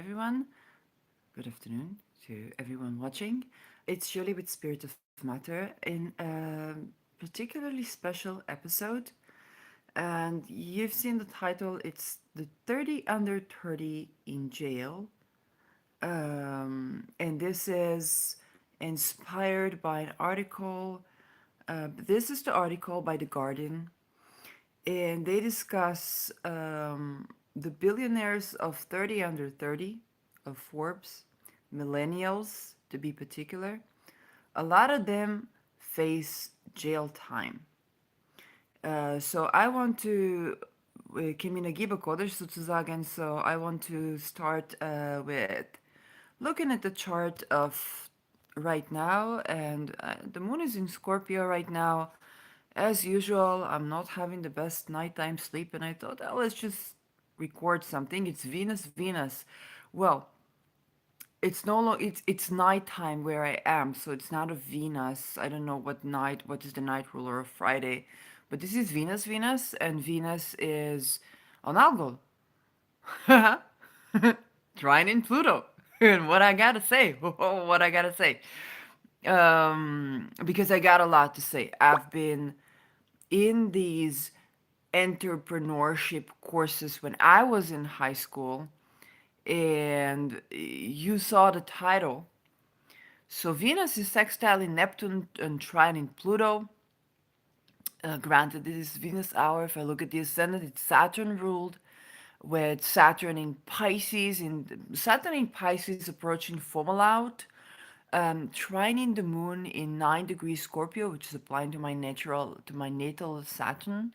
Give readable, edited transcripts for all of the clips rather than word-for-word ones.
everyone. Good afternoon to everyone watching. It's Shirley with Spirit of Matter in a particularly special episode. And you've seen the title, it's the 30 Under 30 in Jail. And this is inspired by an article. This is the article by The Guardian, and they discuss the billionaires of 30 under 30 of Forbes, millennials to be particular. A lot of them face jail time. So I want to Kiminagi Bakodesh sozusagen, so I want to start with looking at the chart of right now, and the moon is in Scorpio right now. As usual, I'm not having the best nighttime sleep, and I thought, oh, let's just record something. It's Venus, Venus. Well, it's no long. It's nighttime where I am, so it's not a Venus. I don't know what night. What is the night ruler of Friday? But this is Venus, Venus, and Venus is on Algol. Trine in Pluto. And what I gotta say, what I gotta say, because I got a lot to say. I've been in these entrepreneurship courses when I was in high school, and you saw the title. So Venus is sextile in Neptune and trine in Pluto. Granted, this is Venus hour. If I look at the ascendant, it's Saturn ruled, with Saturn in Pisces. In Saturn in Pisces approaching Fomalhaut, trining the moon in 9 degrees Scorpio, which is applying to my natal Saturn,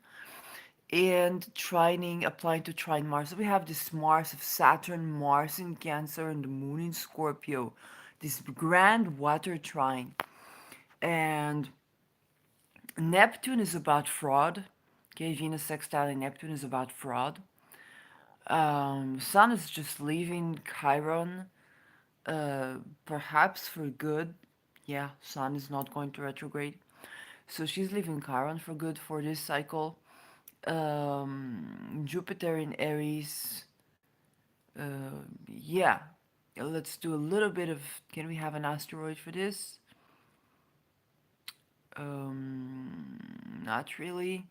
and trining applying to trine Mars. So we have this Mars of Saturn, Mars in Cancer, and the moon in Scorpio. This grand water trine. And Neptune is about fraud. Okay, Venus sextile in Neptune is about fraud. Sun is just leaving Chiron, perhaps for good. Yeah, Sun is not going to retrograde. So she's leaving Chiron for good for this cycle. Jupiter in Aries. Yeah, let's do a little bit of. Can we have an asteroid for this? Not really.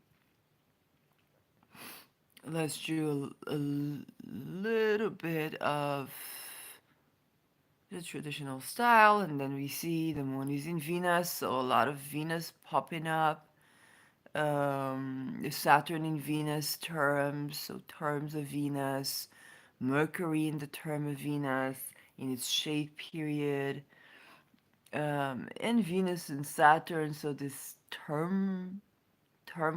Let's do a little bit of the traditional style, and then we see the moon is in Venus, so a lot of Venus popping up. The Saturn in Venus terms, so terms of Venus, Mercury in the term of Venus in its shade period, and Venus and Saturn, so this term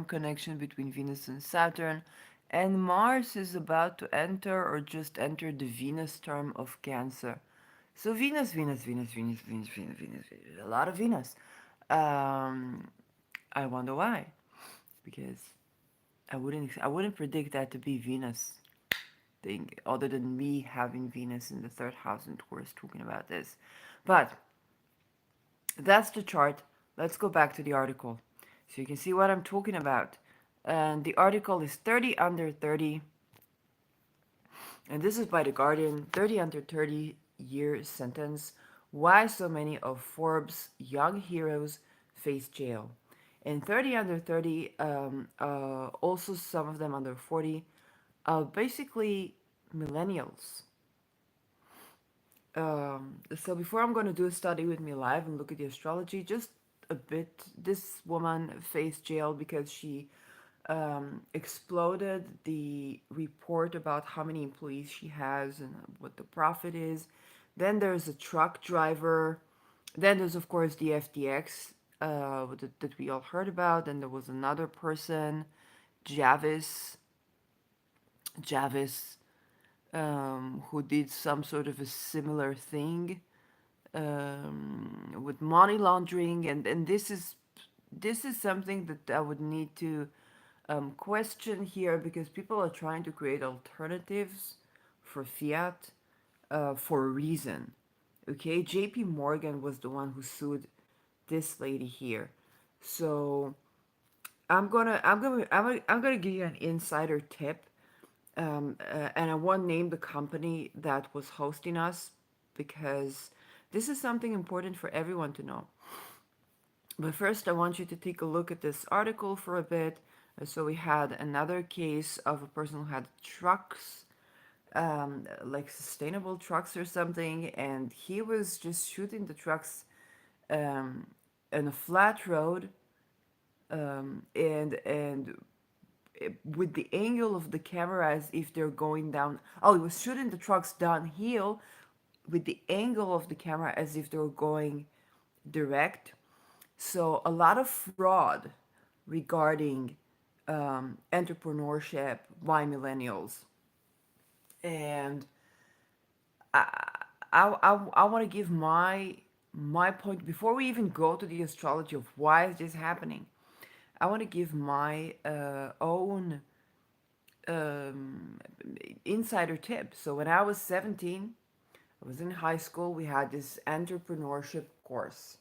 connection between Venus and Saturn, and Mars is about to enter or just entered the Venus term of Cancer. So Venus, Venus, Venus, Venus, Venus, Venus, Venus, Venus, a lot of Venus. Um, I wonder why, because I wouldn't predict that to be Venus thing, other than me having Venus in the third house in Taurus talking about this. But that's the chart. Let's go back to the article so you can see what I'm talking about. And the article is 30 under 30, and this is by The Guardian. 30 under 30 year sentence. Why so many of Forbes' young heroes face jail? And 30 under 30, also some of them under 40, basically millennials. So before I'm going to do a study with me live and look at the astrology, just a bit. This woman faced jail because she exploded the report about how many employees she has and what the profit is. Then there's a truck driver. Then there's, of course, the FTX that we all heard about. And there was another person, Javis. Javis, who did some sort of a similar thing with money laundering, and this is something that I would need to question here, because people are trying to create alternatives for fiat for a reason. Okay, JP Morgan was the one who sued this lady here. So I'm gonna give you an insider tip. And I won't name the company that was hosting us because this is something important for everyone to know. But first, I want you to take a look at this article for a bit. So, we had another case of a person who had trucks, like sustainable trucks or something, and he was just shooting the trucks um, in a flat road, and with the angle of the camera as if they're going down. Oh, he was shooting the trucks downhill with the angle of the camera as if they were going direct. So a lot of fraud regarding entrepreneurship by millennials, and I want to give my point before we even go to the astrology of why is this happening. I want to give my own um, insider tip. So when I was 17, I was in high school. We had this entrepreneurship course,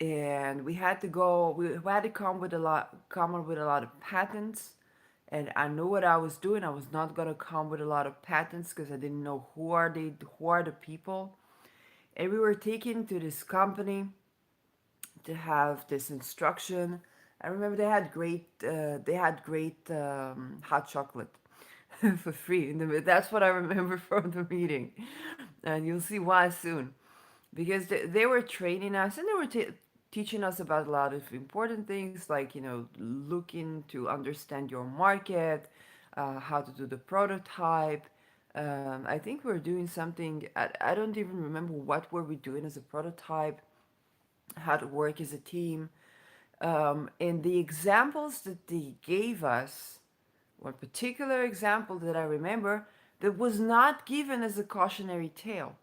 and we had to go. We had to come up with a lot of patents. And I knew what I was doing. I was not gonna come with a lot of patents because I didn't know who are the people. And we were taken to this company to have this instruction. I remember they had great hot chocolate for free. That's what I remember from the meeting, and you'll see why soon, because they were training us and they were teaching us about a lot of important things, like looking to understand your market, how to do the prototype. I think we are doing something. I don't even remember what were we doing as a prototype, how to work as a team. And the examples that they gave us, one particular example that I remember, that was not given as a cautionary tale.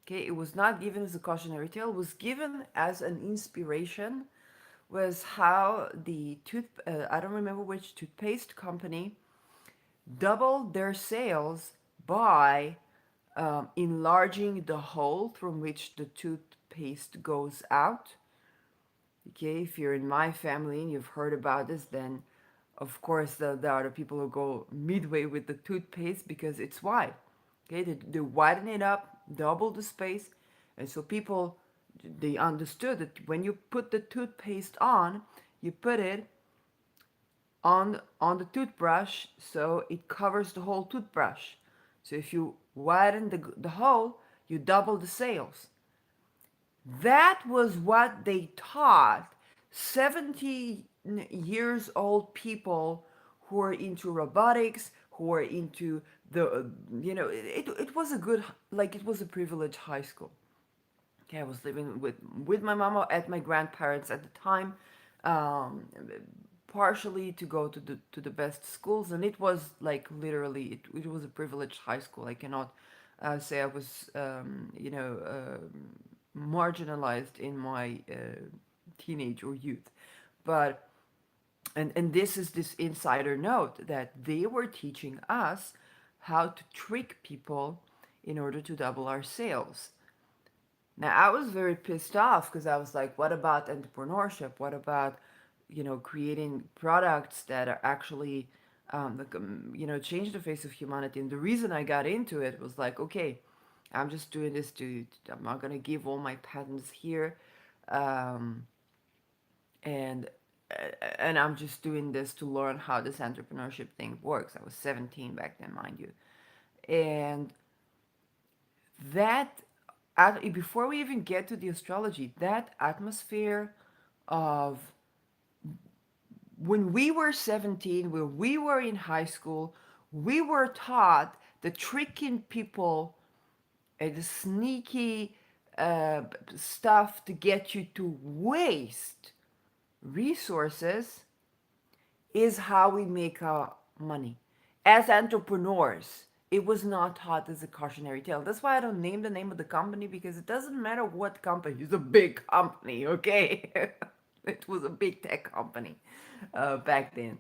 Okay, it was not given as a cautionary tale. It was given as an inspiration. Was how the I don't remember which toothpaste company doubled their sales by enlarging the hole from which the toothpaste goes out. Okay, if you're in my family and you've heard about this, then of course there are the people who go midway with the toothpaste because it's wide. Okay, they widen it up, double the space, and so people, they understood that when you put the toothpaste on, you put it on the toothbrush so it covers the whole toothbrush. So if you widen the hole, you double the sales. That was what they taught 70 years old people who were into robotics, who were into it was a good, like, it was a privileged high school. Okay, I was living with my mama at my grandparents at the time, um, partially to go to the best schools, and it was like literally it was a privileged high school. I cannot say I was marginalized in my teenage or youth, but and this is this insider note that they were teaching us how to trick people in order to double our sales. Now, I was very pissed off because I was like, what about entrepreneurship? What about, creating products that are actually, change the face of humanity? And the reason I got into it was like, okay, I'm just doing this I'm not going to give all my patents here. Um, and and I'm just doing this to learn how this entrepreneurship thing works. I was 17 back then, mind you. And that before we even get to the astrology, that atmosphere of when we were 17, when we were in high school, we were taught the tricking people and the sneaky stuff to get you to waste resources is how we make our money. As entrepreneurs, it was not taught as a cautionary tale. That's why I don't name the name of the company, because it doesn't matter what company. It's a big company, okay? It was a big tech company back then.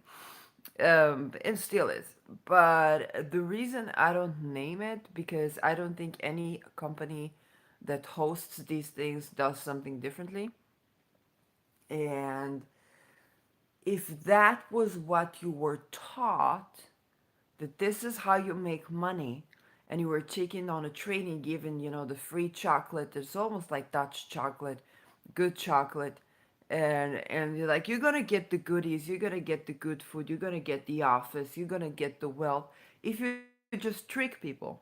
And still is. But the reason I don't name it, because I don't think any company that hosts these things does something differently. And if that was what you were taught, that this is how you make money, and you were taken on a training, given, the free chocolate. It's almost like Dutch chocolate, good chocolate. And you're like, you're gonna get the goodies, you're gonna get the good food, you're gonna get the office, you're gonna get the wealth if you just trick people.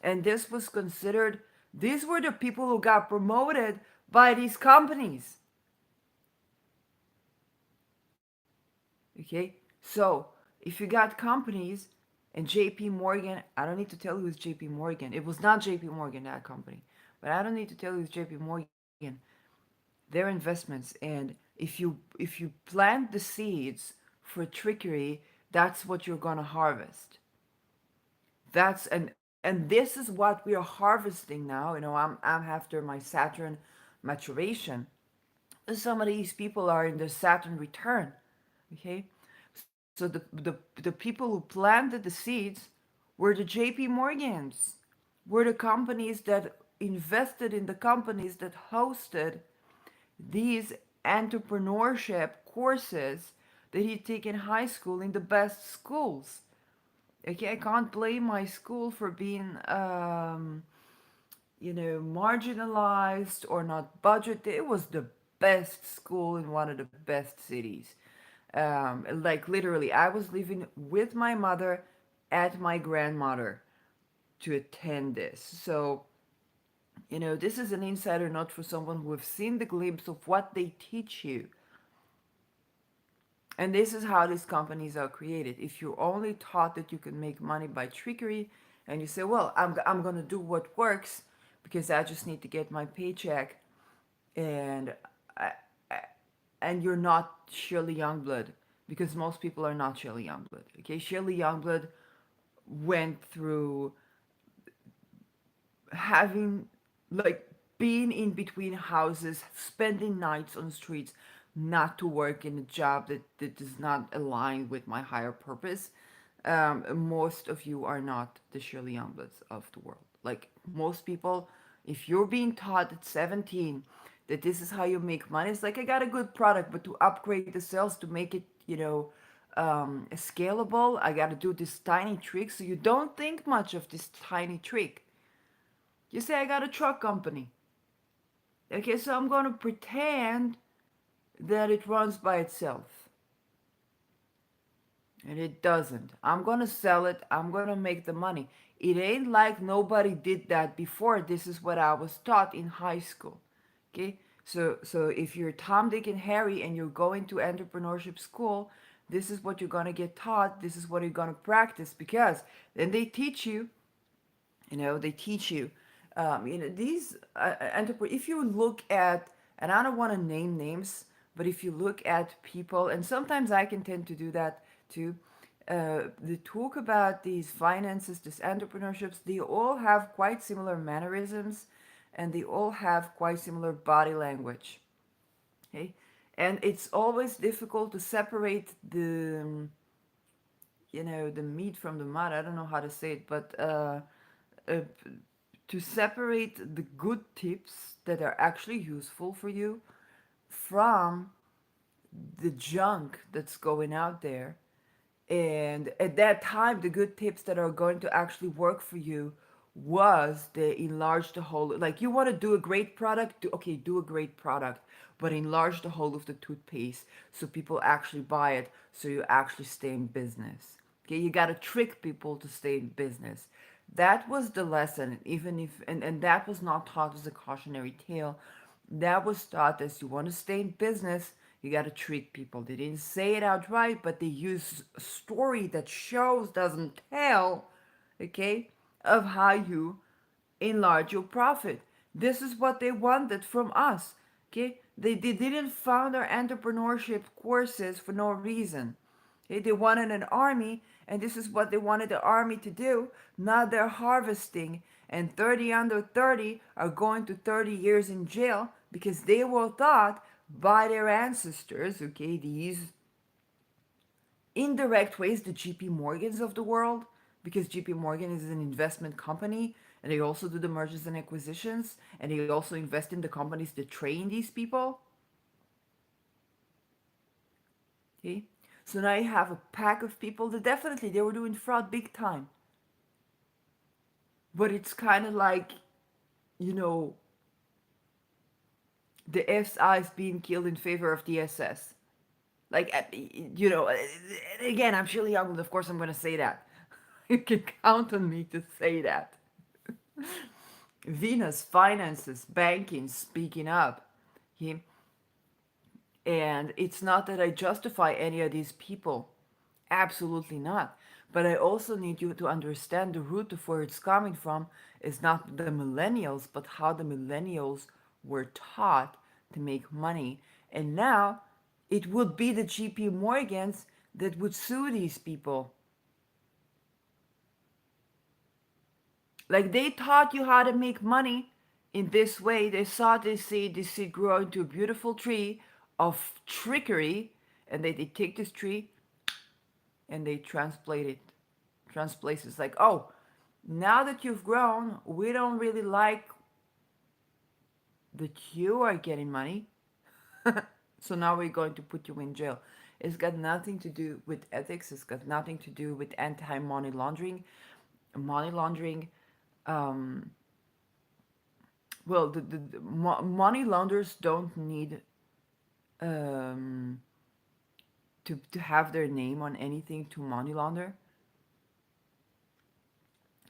And this was considered, these were the people who got promoted by these companies. Okay? So if you got companies, and JP Morgan, I don't need to tell you who's JP Morgan. It was not JP Morgan, that company. But I don't need to tell you who's JP Morgan. Their investments, and if you plant the seeds for trickery, that's what you're gonna harvest. And this is what we are harvesting now. I'm after my Saturn maturation. Some of these people are in the Saturn return. Okay, so the people who planted the seeds were the JP Morgans, were the companies that invested in the companies that hosted these entrepreneurship courses that he take in high school in the best schools. Okay, I can't blame my school for being marginalized or not budgeted. It was the best school in one of the best cities. Like literally, I was living with my mother at my grandmother to attend this. So, this is an insider note for someone who have seen the glimpse of what they teach you. And this is how these companies are created. If you're only taught that you can make money by trickery, and you say, well, I'm going to do what works because I just need to get my paycheck, and I, and you're not Shirley Youngblood, because most people are not Shirley Youngblood. Okay, Shirley Youngblood went through having, like, being in between houses, spending nights on streets, not to work in a job that does not align with my higher purpose. Most of you are not the Shirley Youngbloods of the world. Like most people, if you're being taught at 17 that this is how you make money, it's like, I got a good product, but to upgrade the sales, to make it, scalable, I got to do this tiny trick. So you don't think much of this tiny trick. You say, I got a truck company. Okay, so I'm going to pretend that it runs by itself. And it doesn't. I'm going to sell it. I'm going to make the money. It ain't like nobody did that before. This is what I was taught in high school. Okay? So if you're Tom, Dick, and Harry and you're going to entrepreneurship school, this is what you're going to get taught. This is what you're going to practice, because then they teach you, they teach you, these if you look at, and I don't want to name names, but if you look at people, and sometimes I can tend to do that too, they talk about these finances, these entrepreneurships, they all have quite similar mannerisms, and they all have quite similar body language. Okay, and it's always difficult to separate the meat from the mud. I don't know how to say it, but uh, to separate the good tips that are actually useful for you from the junk that's going out there. And at that time, the good tips that are going to actually work for you was the enlarge the whole. Like, you want to do a great product, do a great product, but enlarge the whole of the toothpaste so people actually buy it, so you actually stay in business. Okay, you got to trick people to stay in business. That was the lesson, even if, and that was not taught as a cautionary tale. That was taught as, you want to stay in business, you got to trick people. They didn't say it outright, but they use a story that shows, doesn't tell, okay, of how you enlarge your profit. This is what they wanted from us. Okay, they didn't found our entrepreneurship courses for no reason. Okay, they wanted an army, and this is what they wanted the army to do. Now they're harvesting, and 30 under 30 are going to 30 years in jail because they were taught by their ancestors, okay, these indirect ways, the JP Morgans of the world, because JP Morgan is an investment company, and they also do the mergers and acquisitions, and they also invest in the companies that train these people. Okay, So now you have a pack of people that definitely they were doing fraud big time. But it's kind of like, you know, the SIs being killed in favor of the SS. Like, again, I'm still young, but of course I'm going to say that. You can count on me to say that. Venus, finances, banking, speaking up. He, and it's not that I justify any of these people. Absolutely not. But I also need you to understand the root of where it's coming from is not the millennials, but how the millennials were taught to make money. And now it would be the GP Morgans that would sue these people. Like they taught you how to make money in this way. They saw this seed grow into a beautiful tree of trickery, and they take this tree and they transplant it. Transplant it. It's like, oh, now that you've grown, we don't really like that you are getting money. So now we're going to put you in jail. It's got nothing to do with ethics. It's got nothing to do with anti-money laundering. Money laundering, um, well, the money launderers don't need um, to have their name on anything to money launder.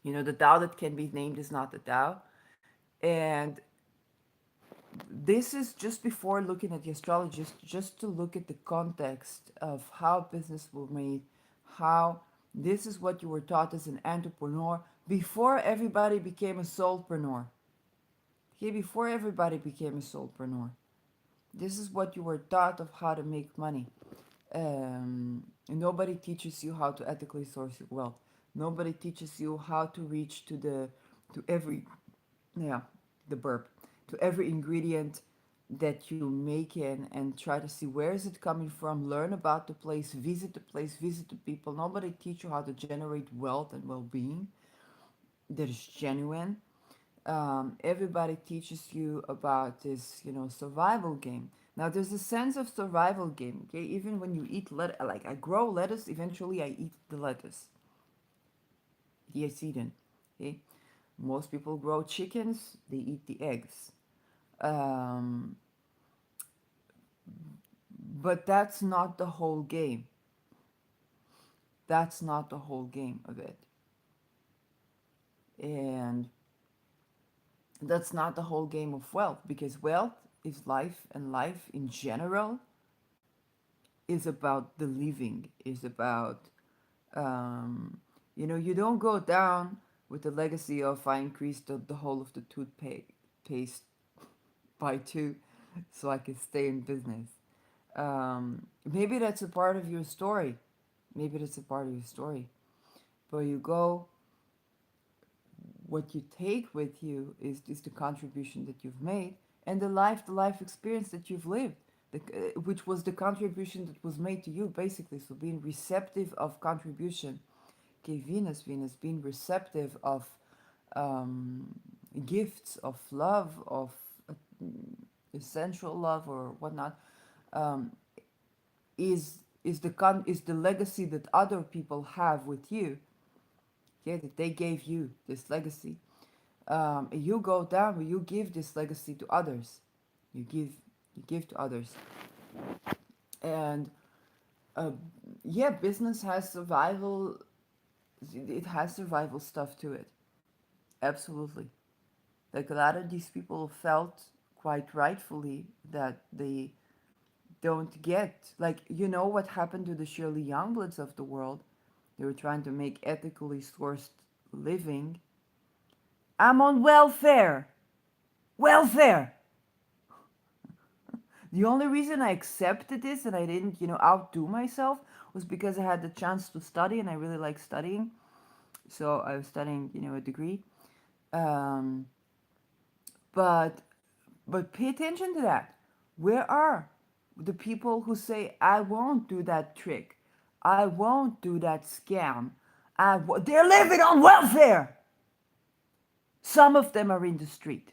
You know, the Tao that can be named is not the Tao. And this is just before looking at the astrologist, just to look at the context of how business was made, how this is what you were taught as an entrepreneur before everybody became a soulpreneur. Okay, before everybody became a soulpreneur. This is what you were taught of how to make money. And nobody teaches you how to ethically source your wealth. Nobody teaches you how to reach to every yeah the burp to every ingredient that you make in and try to see where is it coming from. Learn about the place, visit the people. Nobody teach you how to generate wealth and well-being that is genuine. Everybody teaches you about this, survival game. Now, there's a sense of survival game. Okay, even when you eat lettuce, like I grow lettuce, eventually I eat the lettuce, the acetone. Okay, most people grow chickens, they eat the eggs. Um, but that's not the whole game. That's not the whole game of it, and that's not the whole game of wealth because wealth is life, and life in general is about the living, is about, um, you don't go down with the legacy of I increased the whole of the toothpaste by two so I can stay in business. Maybe that's a part of your story. Maybe that's a part of your story. But you go, what you take with you is the contribution that you've made and the life experience that you've lived, which was the contribution that was made to you, basically. So being receptive of contribution. Okay, Venus being receptive of um, gifts of love, of uh, essential love or whatnot, um, is the legacy that other people have with you. Yeah, that they gave you this legacy. You go down, you give this legacy to others. You give, you give to others, and uh, yeah, business has survival. It has survival stuff to it. Absolutely. Like a lot of these people felt quite rightfully that they don't get, like, what happened to the Shirley Youngbloods of the world. They were trying to make ethically sourced living. I'm on welfare. Welfare. The only reason I accepted this and I didn't, outdo myself was because I had the chance to study and I really like studying. So I was studying, a degree. Um, but pay attention to that. Where are the people who say, I won't do that trick? I won't do that scam. They're living on welfare. Some of them are in the street.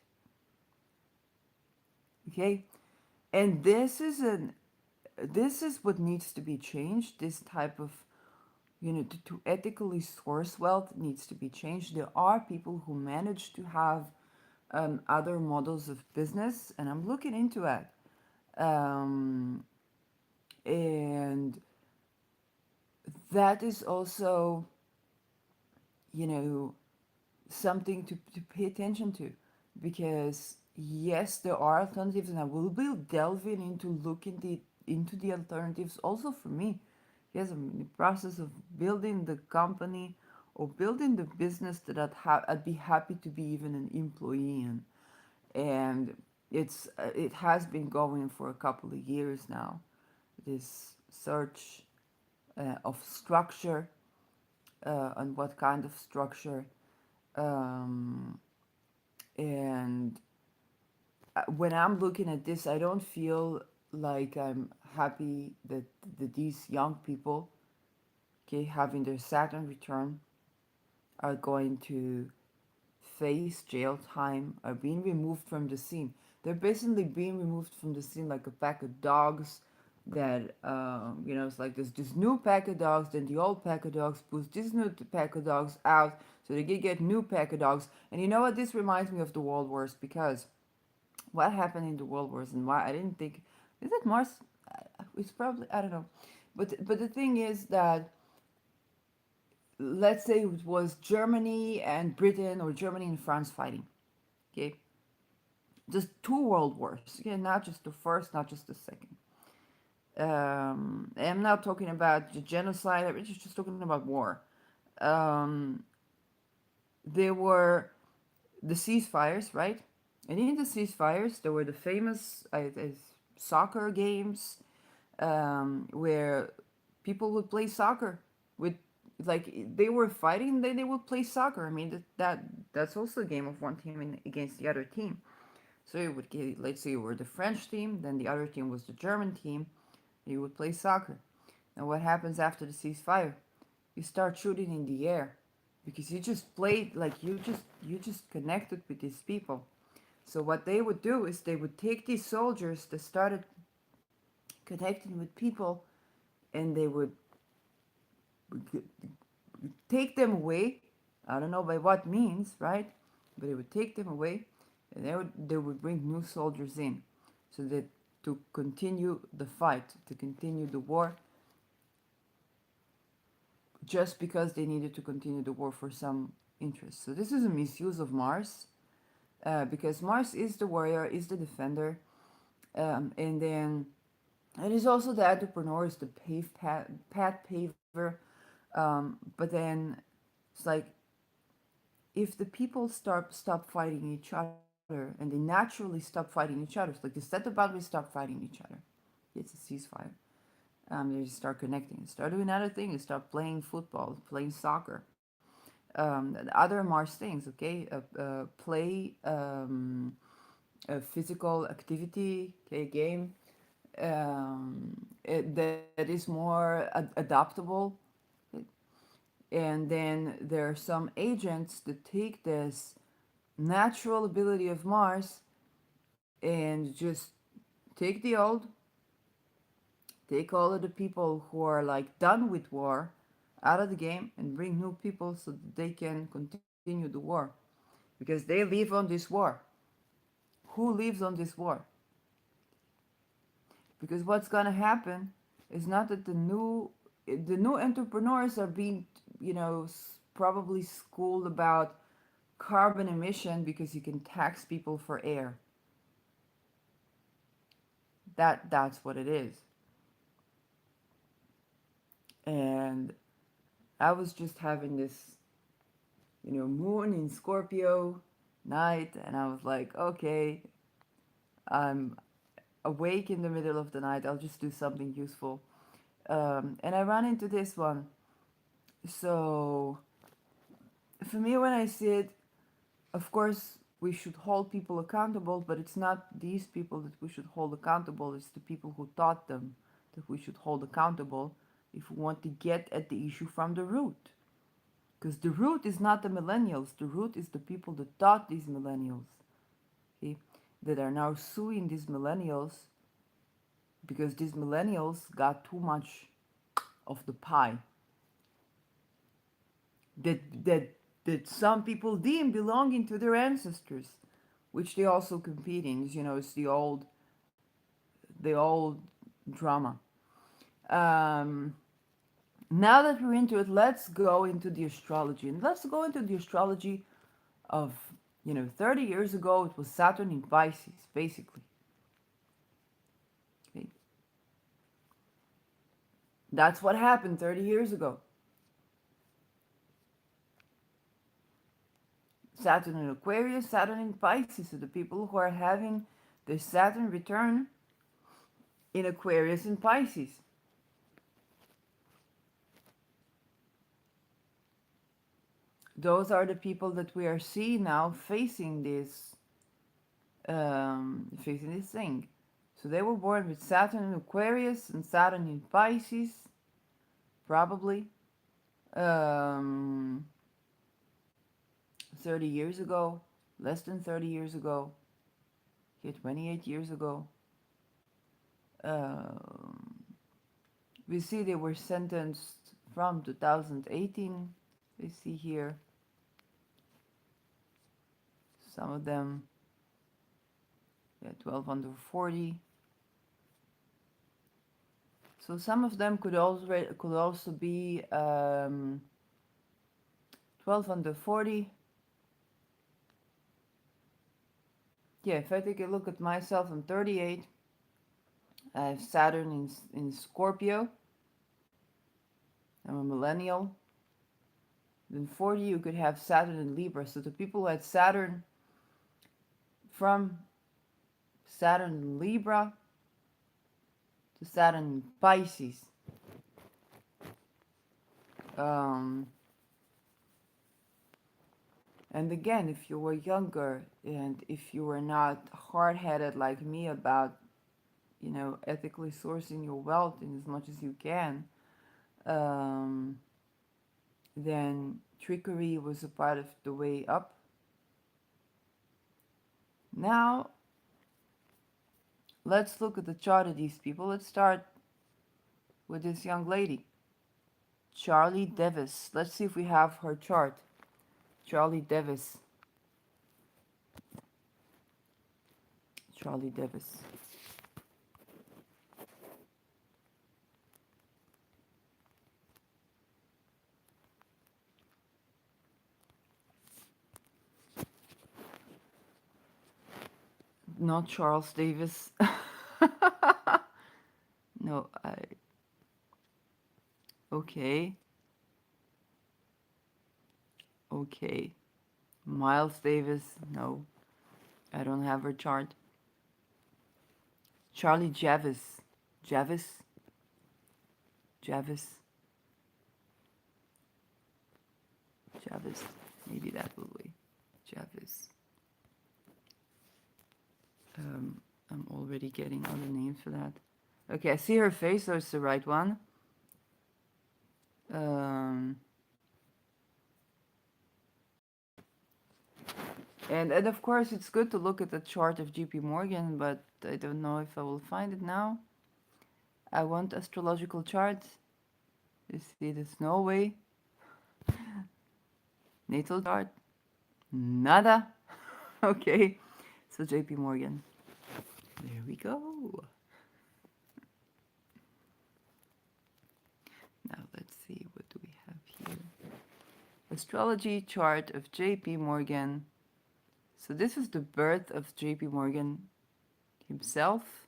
Okay? And this is this is what needs to be changed. This type of, to ethically source wealth needs to be changed. There are people who manage to have other models of business, and I'm looking into it. Um, and that is also, you know, something to pay attention to, because yes, there are alternatives, and I will be delving into looking into the alternatives also for me. Yes, I'm in the process of building the company or building the business that I'd be happy to be even an employee in. And it has been going for a couple of years now, this search of structure, and what kind of structure. um, and when I'm looking at this, I don't feel like I'm happy that these young people, okay, having their Saturn return, are going to face jail time, are being removed from the scene. They're basically being removed from the scene like a pack of dogs that, it's like there's this new pack of dogs, then the old pack of dogs puts this new pack of dogs out, so they can get new pack of dogs. And you know what? This reminds me of the World Wars, because what happened in the World Wars and why I didn't think, is it Mars? It's probably, I don't know, but the thing is that, let's say it was Germany and Britain, or Germany and France fighting. Okay, just two world wars. Okay, not just the first, not just the second. I'm not talking about the genocide. I'm just talking about war. Um, there were the ceasefires, right? And in the ceasefires, there were the famous soccer games, where people would play soccer with, like, they were fighting, then they would play soccer. I mean, that's also a game of one team against the other team. So you would get, let's say you were the French team, then the other team was the German team. You would play soccer. And what happens after the ceasefire? You start shooting in the air, because you just played, like, you just connected with these people. So what they would do is they would take these soldiers that started connecting with people, and they would take them away. I don't know by what means, right? But they would take them away, and they would bring new soldiers in, so that to continue the fight, to continue the war, just because they needed to continue the war for some interest. So this is a misuse of Mars, because Mars is the warrior, is the defender, and then it is also the entrepreneur, is the path paver. But then it's like, if the people stop fighting each other, and they naturally stop fighting each other, it's like they set the boundaries, stop fighting each other. It's a ceasefire. They just start connecting, start doing other things, start playing football, playing soccer, other Mars things. Okay, play a physical activity, okay, game, that is more adaptable. And then there are some agents that take this natural ability of Mars and just take the old, take all of the people who are like done with war out of the game, and bring new people so that they can continue the war, because they live on this war. Who lives on this war? Because what's gonna happen is not that the new entrepreneurs are being, probably schooled about carbon emission, because you can tax people for air. That's what it is. And I was just having this, moon in Scorpio night, and I was like, okay, I'm awake in the middle of the night. I'll just do something useful. And I ran into this one. So for me, when I see it, of course, we should hold people accountable, but it's not these people that we should hold accountable, it's the people who taught them that we should hold accountable, if we want to get at the issue from the root. Because the root is not the millennials, the root is the people that taught these millennials, okay, that are now suing these millennials because these millennials got too much of the pie that that that some people deem belonging to their ancestors, which they also compete in. You know, it's the old drama. Um, Now that we're into it, let's go into the astrology, and let's go into the astrology of 30 years ago. It was Saturn in Pisces, basically. Okay, that's what happened 30 years ago. Saturn in Aquarius, Saturn in Pisces. So the people who are having the Saturn return in Aquarius and Pisces. Those are the people that we are seeing now facing this thing. So they were born with Saturn in Aquarius and Saturn in Pisces, probably. Um, 30 years ago, less than 30 years ago, yeah, 28 years ago. Um, we see they were sentenced from 2018. We see here some of them, yeah, 12 under 40. So some of them could also be 12 under 40. Yeah, if I take a look at myself, I'm 38. I have Saturn in Scorpio. I'm a millennial. Then 40, you could have Saturn in Libra. So the people who had Saturn from Saturn in Libra to Saturn in Pisces. Um, and again, if you were younger and if you were not hard-headed like me about, ethically sourcing your wealth in as much as you can, um, then trickery was a part of the way up. Now, let's look at the chart of these people. Let's start with this young lady, Charlie Davis. Let's see if we have her chart. Charlie Davis. Charlie Davis. Not Charles Davis. No, okay. Okay. Miles Davis. No, I don't have her chart. Charlie Javis. Javis. Javis. Javis. Maybe that will be Javis. I'm already getting other names for that. Okay, I see her face, so it's the right one. And of course, it's good to look at the chart of JP Morgan, but I don't know if I will find it now. I want astrological charts. You see this? No way. Natal chart? Nada. Okay, so JP Morgan. There we go. Now let's see, what do we have here? Astrology chart of JP Morgan. So this is the birth of JP Morgan himself.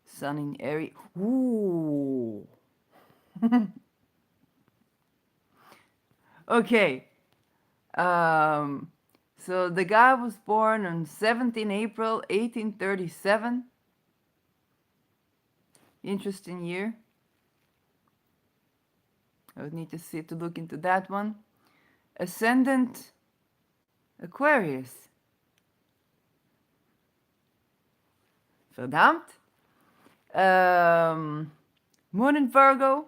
Sun in Aries. Ooh. Okay. So the guy was born on 17 April 1837. Interesting year. I would need to look into that one. Ascendant Aquarius. Verdammt. Moon in Virgo.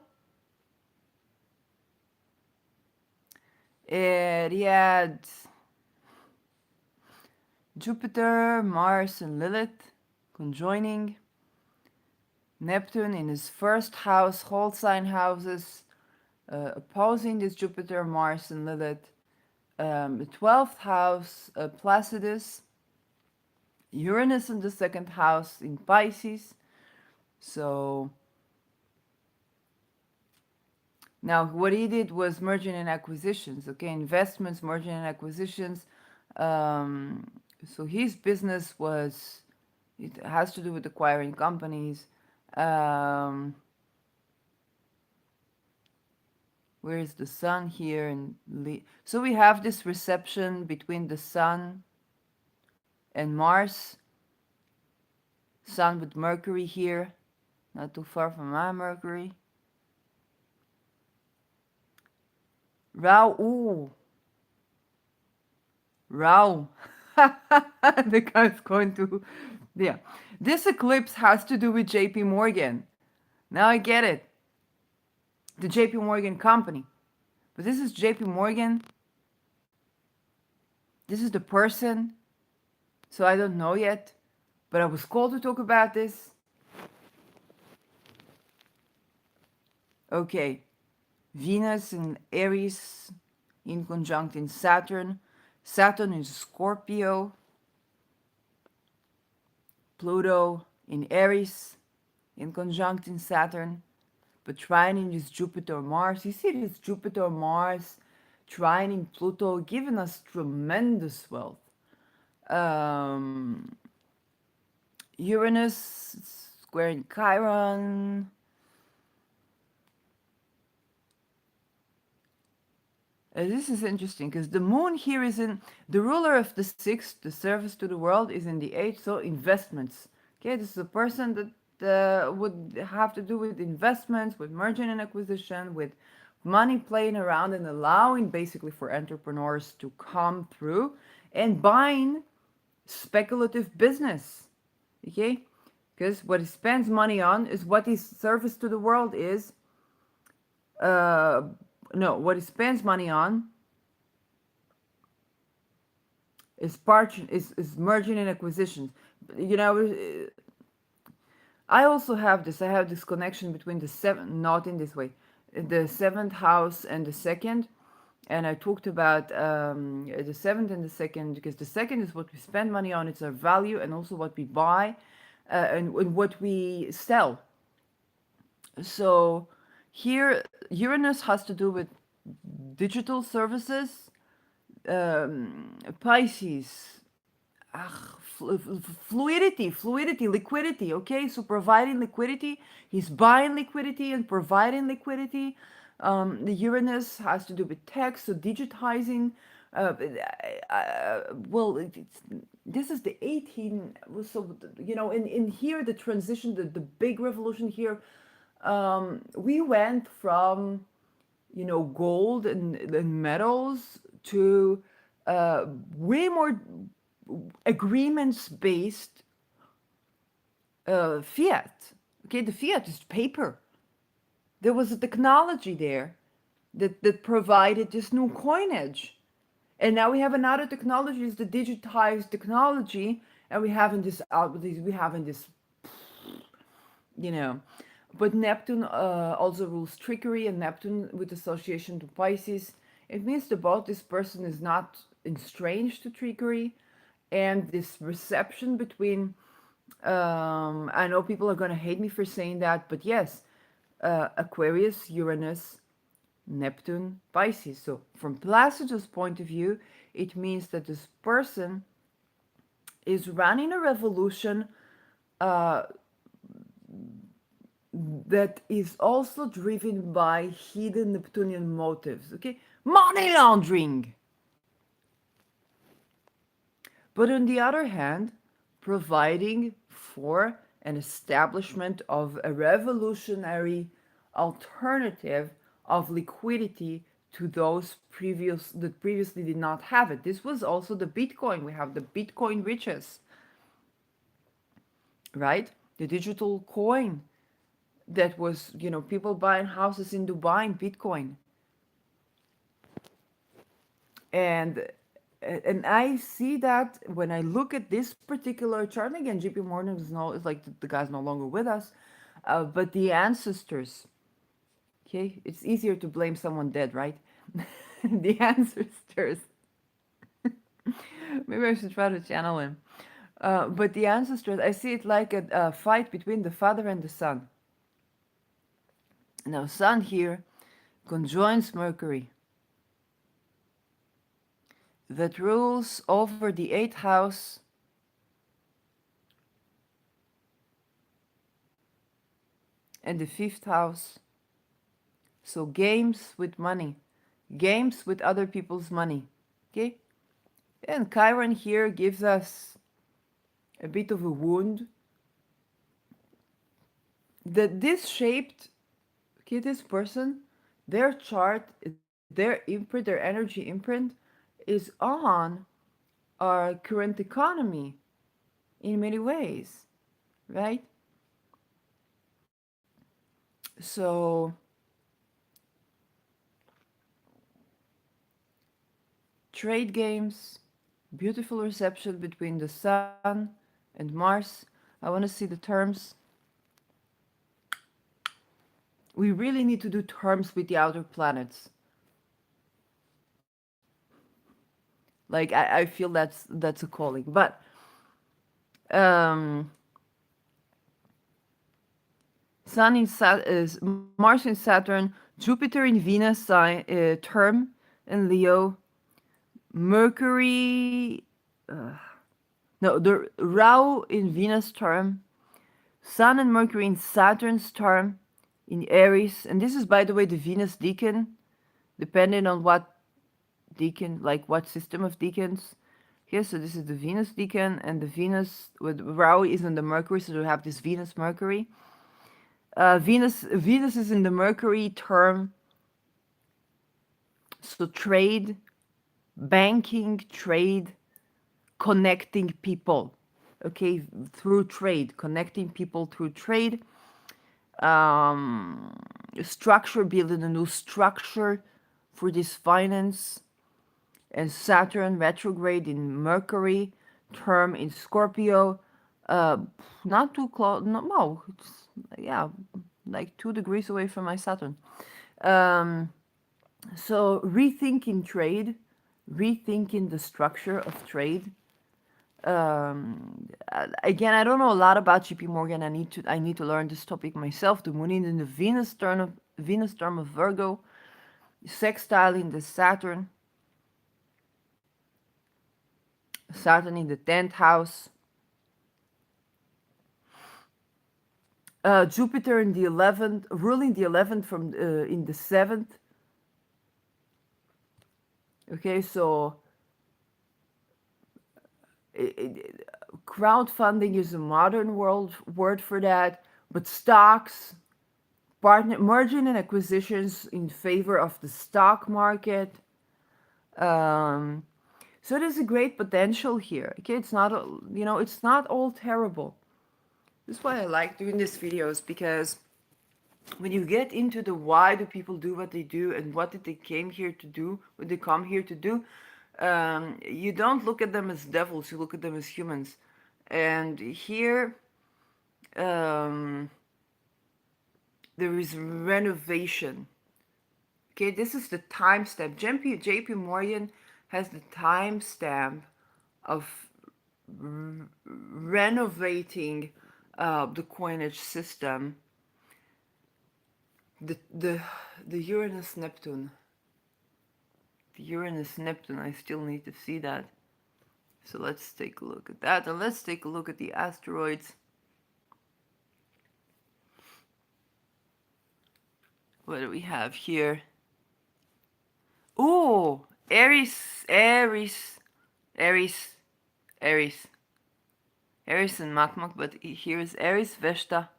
And he had Jupiter, Mars, and Lilith conjoining. Neptune in his first house, whole sign houses, opposing this Jupiter, Mars, and Lilith. The 12th house, Placidus. Uranus in the second house in Pisces. So now what he did was merging and acquisitions, okay, investments, merging and acquisitions. Um, so his business was, it has to do with acquiring companies. Um, where is the sun here? And so we have this reception between the sun and Mars, sun with Mercury here, not too far from my Mercury. Ooh, Rao. The guy's going to, yeah. This eclipse has to do with JP Morgan. Now I get it. The JP Morgan company. But this is JP Morgan. This is the person. So I don't know yet. But I was called to talk about this. Okay. Venus in Aries in conjunct in Saturn. Saturn in Scorpio. Pluto in Aries in conjunct in Saturn. But trining is Jupiter Mars. You see this Jupiter Mars trining Pluto giving us tremendous wealth. Uranus squaring Chiron. This is interesting because the moon here is in the ruler of the sixth, the service to the world is in the eighth, so investments. Okay, this is a person that would have to do with investments, with merging and acquisition, with money playing around and allowing basically for entrepreneurs to come through and buying speculative business. Okay, because what he spends money on is what his service to the world is. No, what he spends money on is merging and acquisitions. You know, I also have this. I have this connection between the seven, not in this way, the seventh house and the second. And I talked about the seventh and the second because the second is what we spend money on. It's our value and also what we buy and what we sell. So here, Uranus has to do with digital services. Pisces, fluidity, liquidity. Okay, so providing liquidity, he's buying liquidity and providing liquidity. The Uranus has to do with tech, so digitizing. Well, this is the 18. So you know, in here the transition, the big revolution here. We went from gold and metals to way more agreements based fiat. Okay, the fiat is paper. There was a technology there that provided this new coinage. And now we have another technology, is the digitized technology, and we have in this, you know. But Neptune also rules trickery, and Neptune with association to Pisces. It means that both this person is not estranged to trickery, and this reception between. I know people are going to hate me for saying that, but yes, Aquarius, Uranus, Neptune, Pisces. So, from Placidus' point of view, it means that this person is running a revolution that is also driven by hidden Neptunian motives. Okay, money laundering. But on the other hand, providing for an establishment of a revolutionary alternative of liquidity to those that previously did not have it. This was also the Bitcoin. We have the Bitcoin riches, right? The digital coin that was, people buying houses in Dubai in Bitcoin. And and I see that when I look at this particular chart again. JP Morgan is like the guy's no longer with us, but the ancestors. Okay, it's easier to blame someone dead, right? The ancestors. Maybe I should try to channel him. But the ancestors, I see it like a fight between the father and the son. Now, Sun here conjoins Mercury that rules over the eighth house and the fifth house. So, games with money, games with other people's money. Okay? And Chiron here gives us a bit of a wound that this shaped, okay, this person, their chart, their imprint, their energy imprint is on our current economy in many ways, right? So, trade games, beautiful reception between the Sun and Mars. I want to see the terms. We really need to do terms with the outer planets. Like I feel that's a calling. But um, Sun in is Mars in Saturn, Jupiter in Venus term in Leo, Mercury. No, the Rahu in Venus term, Sun and Mercury in Saturn's term in Aries, and this is, by the way, the Venus decan, depending on what decan, like what system of decans. Here, so this is the Venus decan, and the Venus with Rahu is in the Mercury, so we have this Venus Mercury. Venus is in the Mercury term, so trade, banking, trade, connecting people, okay, through trade, connecting people through trade. um, Structure, building a new structure for this finance, and Saturn retrograde in Mercury, term in Scorpio. Uh, Not too close. No, it's, yeah, like 2 degrees away from my Saturn. Um, so rethinking trade, rethinking the structure of trade. Again, I don't know a lot about JP Morgan. I need to learn this topic myself. The moon in the Venus term of Virgo, sextile in the Saturn in the 10th house, Jupiter in the 11th, ruling the 11th from in the 7th. Okay, so crowdfunding is a modern world word for that, but stocks, merging and acquisitions in favor of the stock market. Um, so there's a great potential here. Okay, it's not, it's not all terrible. This is why I like doing these videos, because when you get into the why do people do what they do and what did they came here to do, what they come here to do, you don't look at them as devils, you look at them as humans. And here, um, there is renovation. Okay, this is the timestamp. JP Morgan has the timestamp of renovating the coinage system. The Uranus Neptune. The Uranus Neptune, I still need to see that. So let's take a look at that, and let's take a look at the asteroids. What do we have here? Oh, Aries, Aries and Makmak, but here is Aries Vesta.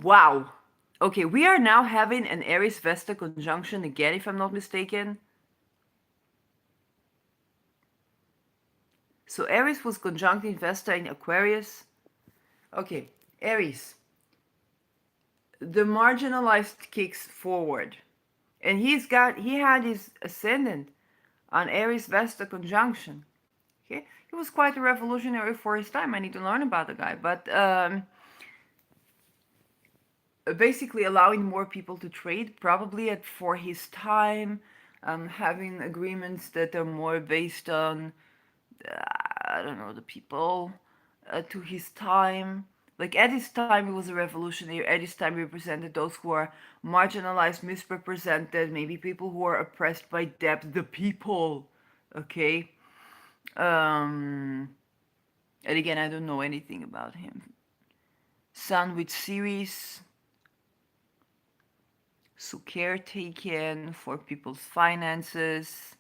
Wow. Okay, we are now having an Aries Vesta conjunction again, if I'm not mistaken. So Aries was conjuncting Vesta in Aquarius. Okay, Aries. The marginalized kicks forward. And he had his ascendant on Aries Vesta conjunction. Okay, he was quite a revolutionary for his time. I need to learn about the guy, but basically allowing more people to trade, probably at for his time, having agreements that are more based on I don't know the people to his time. Like at his time, he was a revolutionary. At his time, he represented those who are marginalized, misrepresented, maybe people who are oppressed by debt, the people. Okay. Um, and again, I don't know anything about him. Sandwich series, so caretaken for people's finances.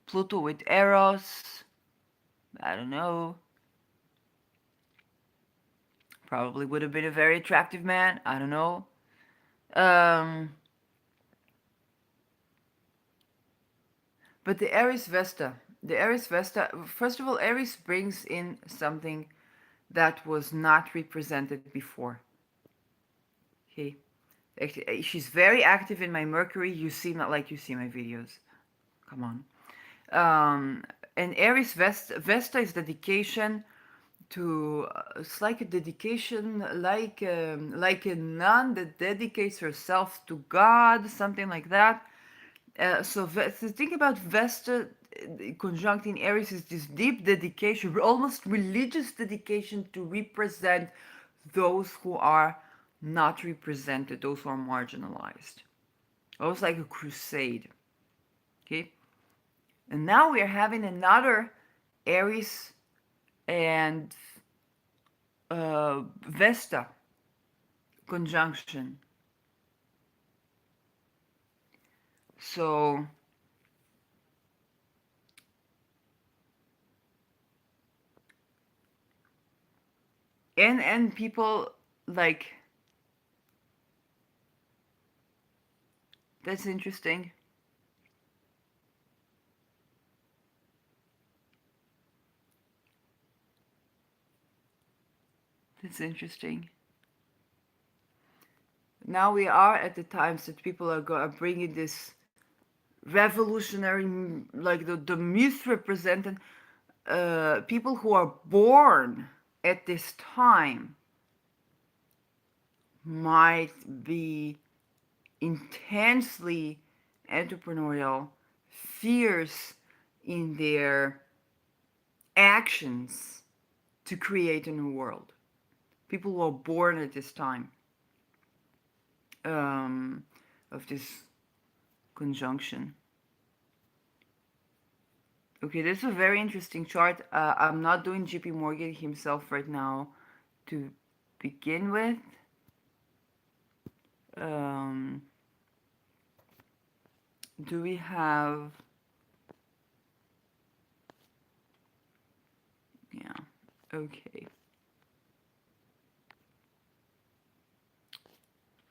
Pluto with Eros, I don't know. Probably would have been a very attractive man. I don't know. Um, but the Aries Vesta, first of all, Aries brings in something that was not represented before. Okay, she's very active in my Mercury. You seem not like you see my videos. Come on. Um, and Aries Vesta is dedication to. It's like a dedication, like a nun that dedicates herself to God, something like that. So think about Vesta conjuncting Aries is this deep dedication, almost religious dedication to represent those who are not represented, those who are marginalized. Almost like a crusade. Okay, and now we are having another Aries and Vesta conjunction. So and people like that's interesting. That's interesting. Now we are at the times that people are bringing this revolutionary, like the myth represented people who are born at this time might be intensely entrepreneurial, fierce in their actions to create a new world. People who are born at this time um, of this conjunction. Okay, this is a very interesting chart. I'm not doing JP Morgan himself right now to begin with. Um, do we have. Yeah, okay.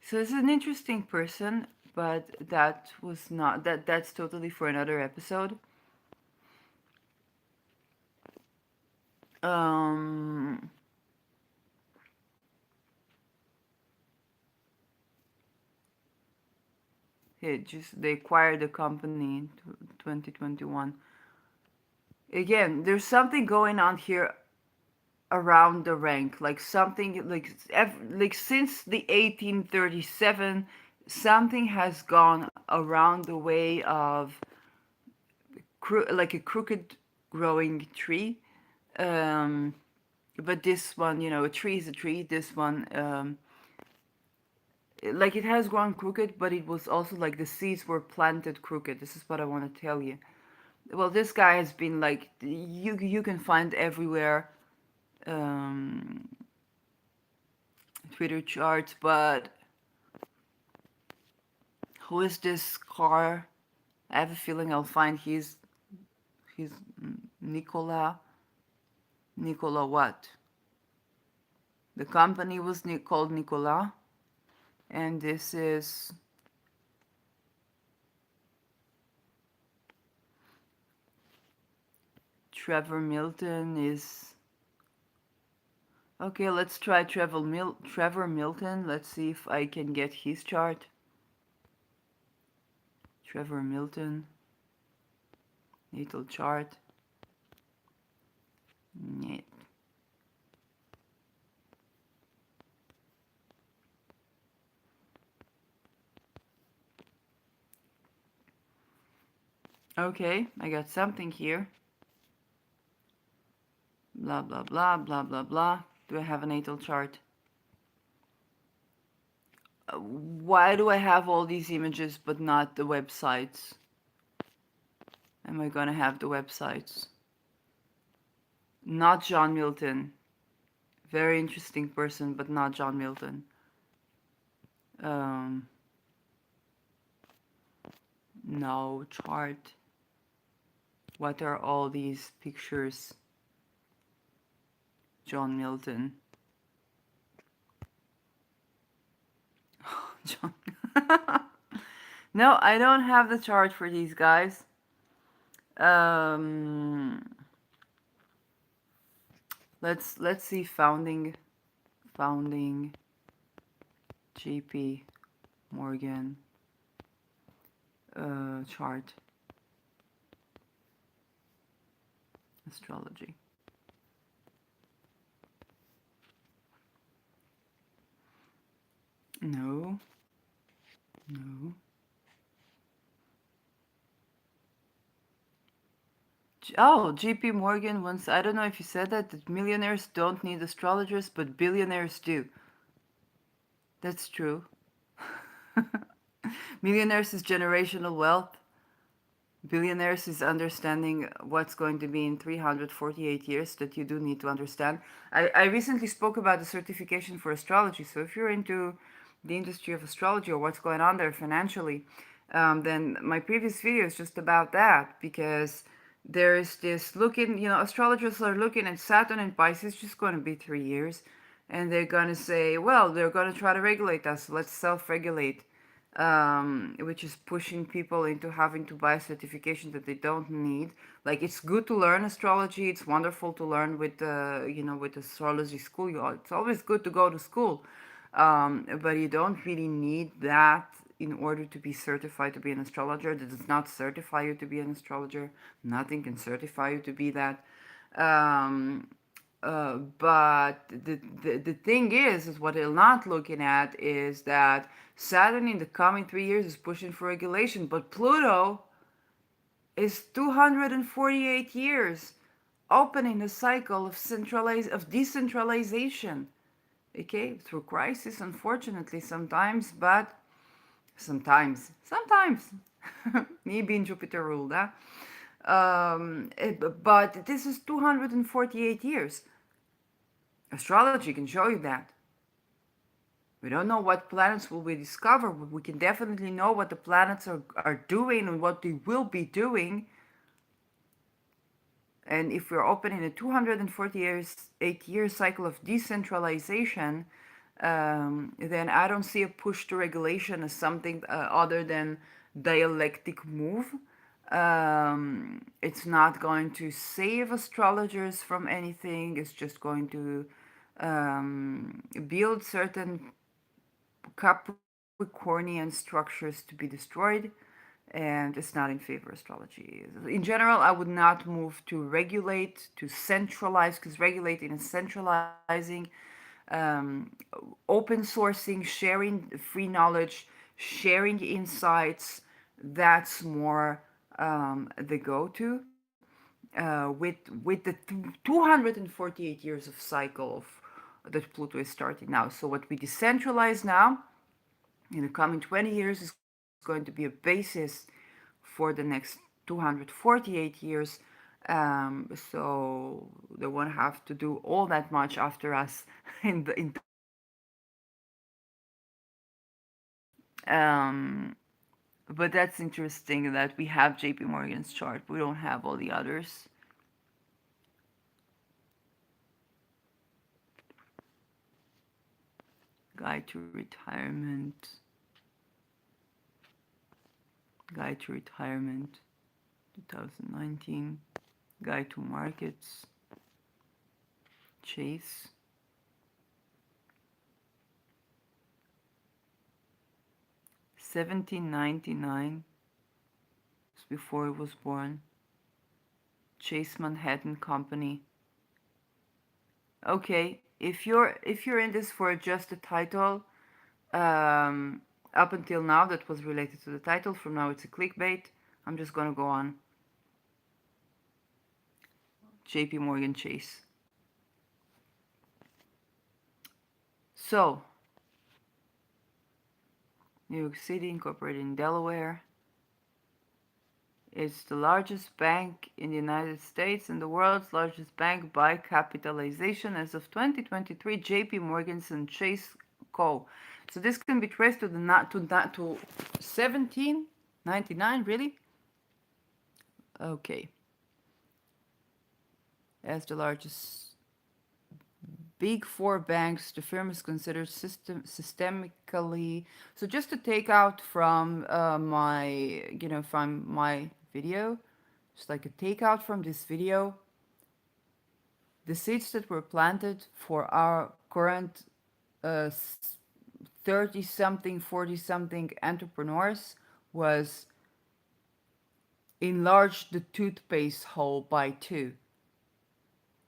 So this is an interesting person, but that was not that's totally for another episode. Um they acquired the company in 2021. Again, there's something going on here around the rank, like something like since the 1837 something has gone around the way of like a crooked growing tree. Um, but this one, a tree is a tree. This one, like it has grown crooked, but it was also like the seeds were planted crooked. This is what I want to tell you. Well, this guy has been like you can find everywhere um, Twitter charts, but who is this car? I have a feeling I'll find he's Nicola what? The company was called Nicola, and this is Trevor Milton is okay. Let's try Trevor Milton. Let's see if I can get his chart. Trevor Milton, natal chart. Nee. Okay, I got something here. Blah, blah, blah, blah, blah, blah. Do I have a natal chart? Why do I have all these images but not the websites? Am I gonna have the websites? Not John Milton. Very interesting person, but not John Milton. Um, no chart. What are all these pictures? John Milton. John. No, I don't have the chart for these guys. Um, let's see founding JP Morgan chart astrology. No, no. Oh, JP Morgan once, I don't know if you said that millionaires don't need astrologers, but billionaires do. That's true. Millionaires is generational wealth. Billionaires is understanding what's going to be in 348 years that you do need to understand. I recently spoke about the certification for astrology. So if you're into the industry of astrology or what's going on there financially, then my previous video is just about that because there's this looking, astrologers are looking at Saturn and Pisces just going to be 3 years. And they're going to say, well, they're going to try to regulate us. Let's self regulate, which is pushing people into having to buy a certification that they don't need. Like it's good to learn astrology. It's wonderful to learn with with astrology school. It's always good to go to school, but you don't really need that in order to be certified to be an astrologer. That does not certify you to be an astrologer. Nothing can certify you to be that. Um, but the thing is what they're not looking at is that Saturn in the coming 3 years is pushing for regulation, but Pluto is 248 years opening the cycle of decentralization. Okay, through crisis, unfortunately, sometimes, but sometimes, me being Jupiter ruled, huh? But this is 248 years. Astrology can show you that. We don't know what planets will we discover, but we can definitely know what the planets are doing and what they will be doing. And if we're opening a 248-year cycle of decentralization, then I don't see a push to regulation as something other than dialectic move. It's not going to save astrologers from anything. It's just going to build certain Capricornian structures to be destroyed, and it's not in favor of astrology. In general, I would not move to regulate, to centralize, because regulating is centralizing, um, open sourcing, sharing free knowledge, sharing insights. That's more the go-to. With the 248 years of cycle of that Pluto is starting now. So what we decentralize now in the coming 20 years is going to be a basis for the next 248 years. So they won't have to do all that much after us in terms of regulation. Um, but that's interesting that we have JP Morgan's chart. We don't have all the others. Guide to retirement. Guide to retirement 2019. Guide to markets. Chase. 1799. before he was born. Chase Manhattan Company. Okay, if you're in this for just the title, um, up until now that was related to the title. From now it's a clickbait. I'm just gonna go on. J.P. Morgan Chase. So, New York City, incorporated in Delaware. It's the largest bank in the United States and the world's largest bank by capitalization as of 2023. J.P. Morgan and Chase Co. So this can be traced to the not to 1799. Really? Okay. As the largest big four banks, the firm is considered systemically. So just to take out from from my video, just like a takeout from this video, the seeds that were planted for our current 30 something, 40 something entrepreneurs was enlarge the toothpaste hole by two.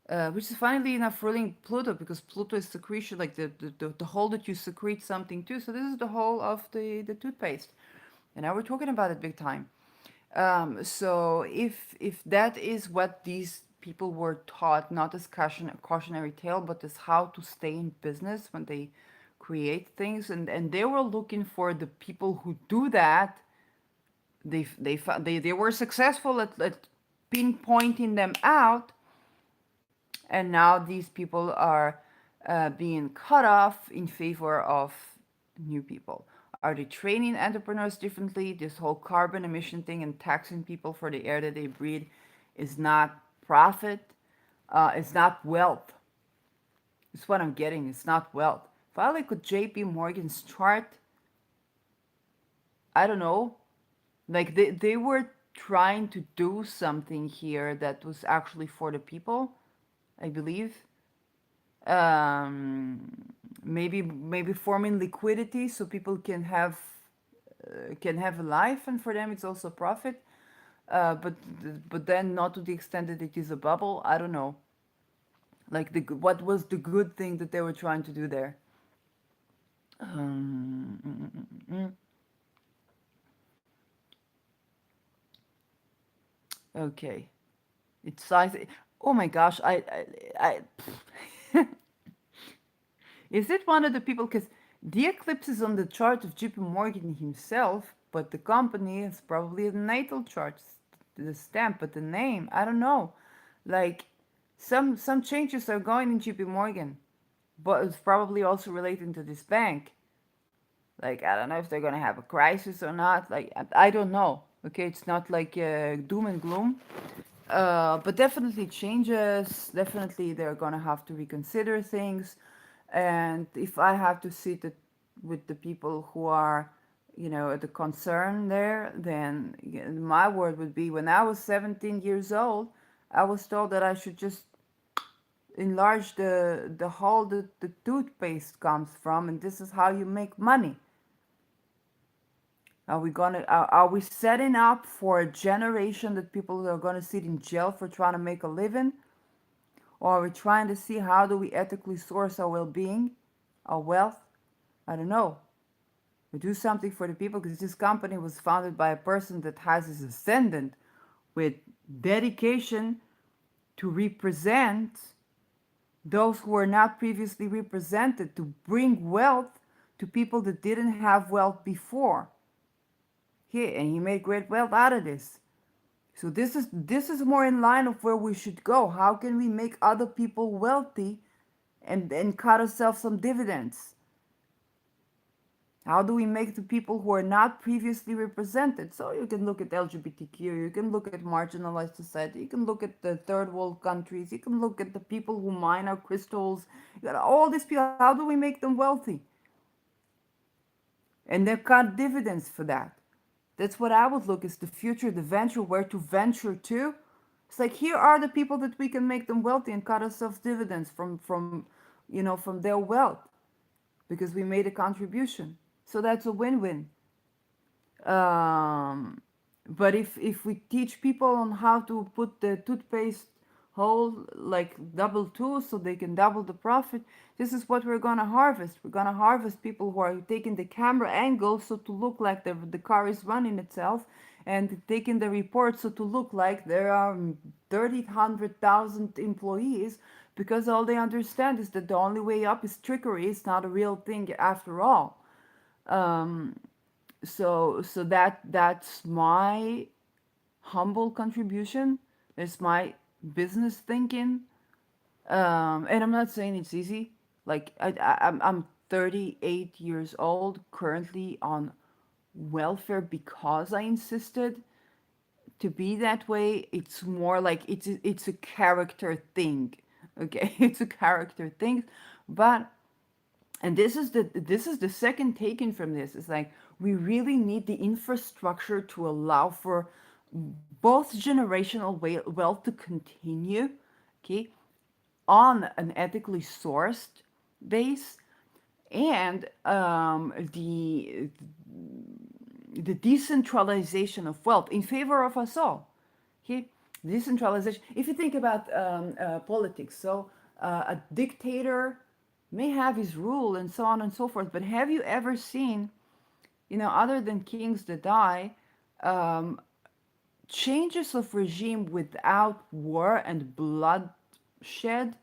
Which is finally enough ruling Pluto because Pluto is secretion, like the hole that you secrete something to. So this is the hole of the toothpaste. And now we're talking about it big time. So if that is what these people were taught, not as cautionary tale, but as how to stay in business when they create things, and they were looking for the people who do that. They were successful at pinpointing them out, and now these people are being cut off in favor of new people. Are they training entrepreneurs differently? This whole carbon emission thing and taxing people for the air that they breathe is not profit. It's not wealth. It's what I'm getting. It's not wealth. If I look at J.P. Morgan's chart, I don't know. Like they were trying to do something here that was actually for the people, I believe. Maybe forming liquidity so people can have a life, and for them it's also profit. But then not to the extent that it is a bubble. I don't know. Like what was the good thing that they were trying to do there? Um, mm, mm, mm, mm. Okay, it's size. Oh my gosh, is it one of the people? Because the eclipse is on the chart of JP Morgan himself, but the company is probably a natal chart, the stamp, but the name, I don't know. Like some changes are going in JP Morgan, but it's probably also relating to this bank. Like I don't know if they're gonna have a crisis or not. Like I don't know. Okay, it's not like doom and gloom. But definitely changes. Definitely, they're gonna have to reconsider things. And if I have to sit with the people who are, the concern there, then my word would be when I was 17 years old, I was told that I should just enlarge the hole that the toothpaste comes from, and this is how you make money. Are we setting up for a generation that people are gonna sit in jail for trying to make a living? Or are we trying to see how do we ethically source our well-being, our wealth? I don't know. We do something for the people because this company was founded by a person that has his ascendant with dedication to represent those who were not previously represented, to bring wealth to people that didn't have wealth before. And he made great wealth out of this. So this is more in line of where we should go. How can we make other people wealthy and cut ourselves some dividends? How do we make the people who are not previously represented? So you can look at LGBTQ, you can look at marginalized society, you can look at the third world countries, you can look at the people who mine our crystals. You got all these people. How do we make them wealthy? And they cut dividends for that. That's what I would look is the future, the venture, where to venture to. It's like here are the people that we can make them wealthy and cut ourselves dividends from their wealth because we made a contribution. So that's a win-win. Um, But if we teach people on how to put the toothpaste hole like double two so they can double the profit, this is what we're gonna harvest. We're gonna harvest people who are taking the camera angle so to look like the car is running itself, and taking the report so to look like there are 30,000 employees, because all they understand is that the only way up is trickery. It's not a real thing after all. Um, so that's my humble contribution. It's my business thinking. And I'm not saying it's easy. Like I'm 38 years old, currently on welfare because I insisted to be that way. It's more like it's a character thing. Okay, it's a character thing, but and this is the second taken from this. It's like we really need the infrastructure to allow for both generational wealth to continue, okay, on an ethically sourced base, and the decentralization of wealth in favor of us all. Okay, decentralization. If you think about politics, so a dictator may have his rule and so on and so forth, but have you ever seen, other than kings that die, um, changes of regime without war and bloodshed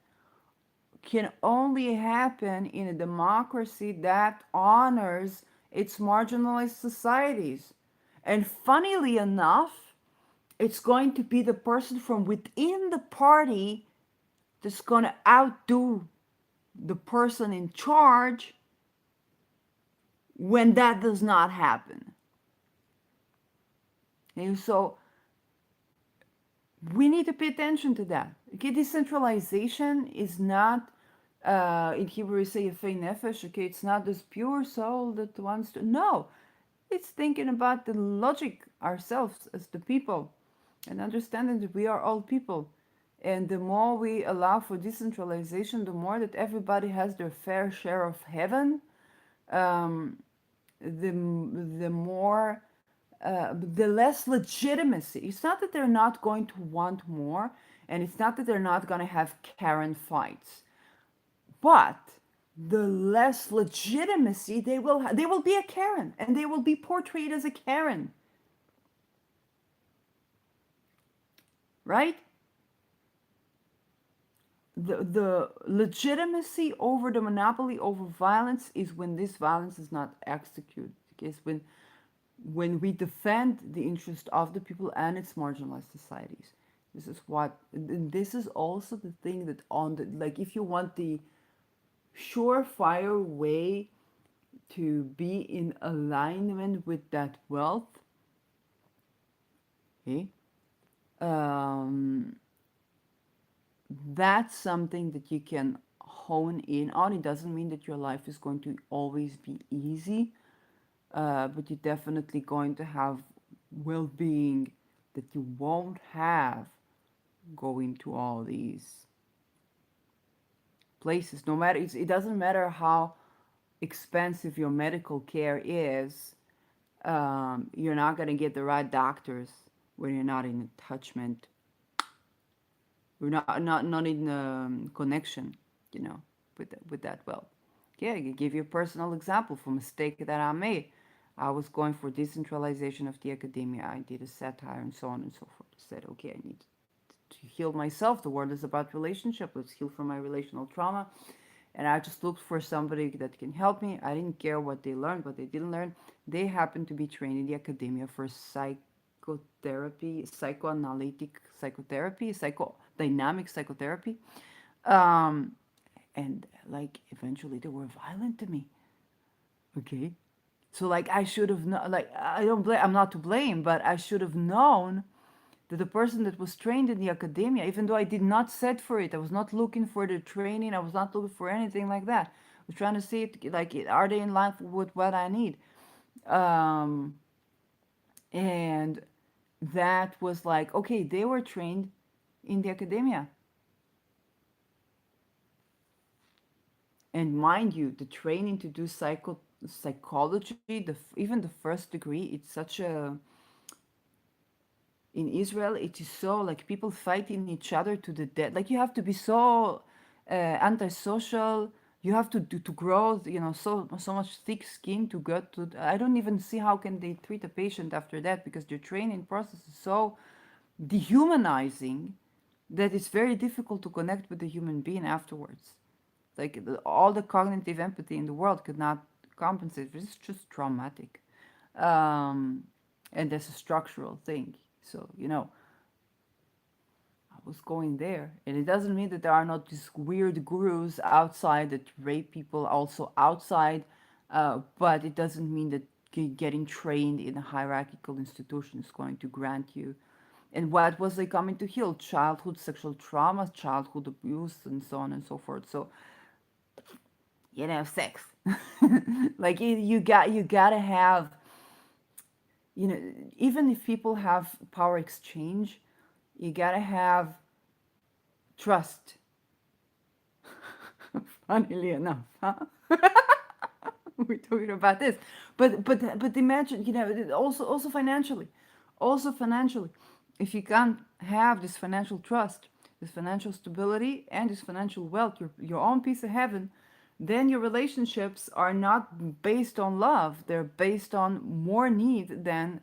can only happen in a democracy that honors its marginalized societies. And funnily enough, it's going to be the person from within the party that's going to outdo the person in charge when that does not happen. And so we need to pay attention to that. Okay, decentralization is not, in Hebrew we say yefei nefesh. Okay, it's not this pure soul that wants to. No, it's thinking about the logic ourselves as the people, and understanding that we are all people. And the more we allow for decentralization, the more that everybody has their fair share of heaven, um, the more the less legitimacy. It's not that they're not going to want more, and it's not that they're not going to have Karen fights, but the less legitimacy they will they will be a Karen, and they will be portrayed as a Karen, right? The legitimacy over the monopoly over violence is when this violence is not executed. It's when we defend the interest of the people and its marginalized societies. This is also the thing that on the, like, if you want the surefire way to be in alignment with that wealth, okay, um, that's something that you can hone in on. It doesn't mean that your life is going to always be easy, but you're definitely going to have well-being that you won't have going to all these places. No matter, it doesn't matter how expensive your medical care is, you're not going to get the right doctors when you're not in attachment. We're not in connection, you know, with that wealth. Yeah, I can give you a personal example for a mistake that I made. I was going for decentralization of the academia. I did a satire and so on and so forth. I said, okay, I need to heal myself. The world is about relationship. Let's heal from my relational trauma. And I just looked for somebody that can help me. I didn't care what they learned, what they didn't learn. They happened to be trained in the academia for psychotherapy, psychoanalytic psychotherapy, psychodynamic psychotherapy. Um, and like eventually they were violent to me. Okay. So like I should have like I don't blame, I'm not to blame, but I should have known that the person that was trained in the academia, even though I did not set for it, I was not looking for the training, I was not looking for anything like that. I was trying to see it like, are they in line with what I need? Um, and that was like, okay, they were trained in the academia. And mind you, the training to do psychology, even the first degree, it's such a In Israel, it is so like people fighting each other to the death. Like you have to be so antisocial. You have to do to grow, so much thick skin to get to. I don't even see how can they treat a patient after that because their training process is so dehumanizing that it's very difficult to connect with the human being afterwards. Like all the cognitive empathy in the world could not compensate. It's just traumatic, um, and that's a structural thing. So I was going there, and it doesn't mean that there are not these weird gurus outside that rape people also outside, but it doesn't mean that getting trained in a hierarchical institution is going to grant you. And what was they coming to heal? Childhood sexual trauma, childhood abuse, and so on and so forth. So sex. Like you gotta have, you know, even if people have power exchange, you gotta have trust. Funnily enough, huh? We're talking about this, but imagine, also financially, if you can't have this financial trust, this financial stability, and this financial wealth, your own piece of heaven, then your relationships are not based on love. They're based on more need than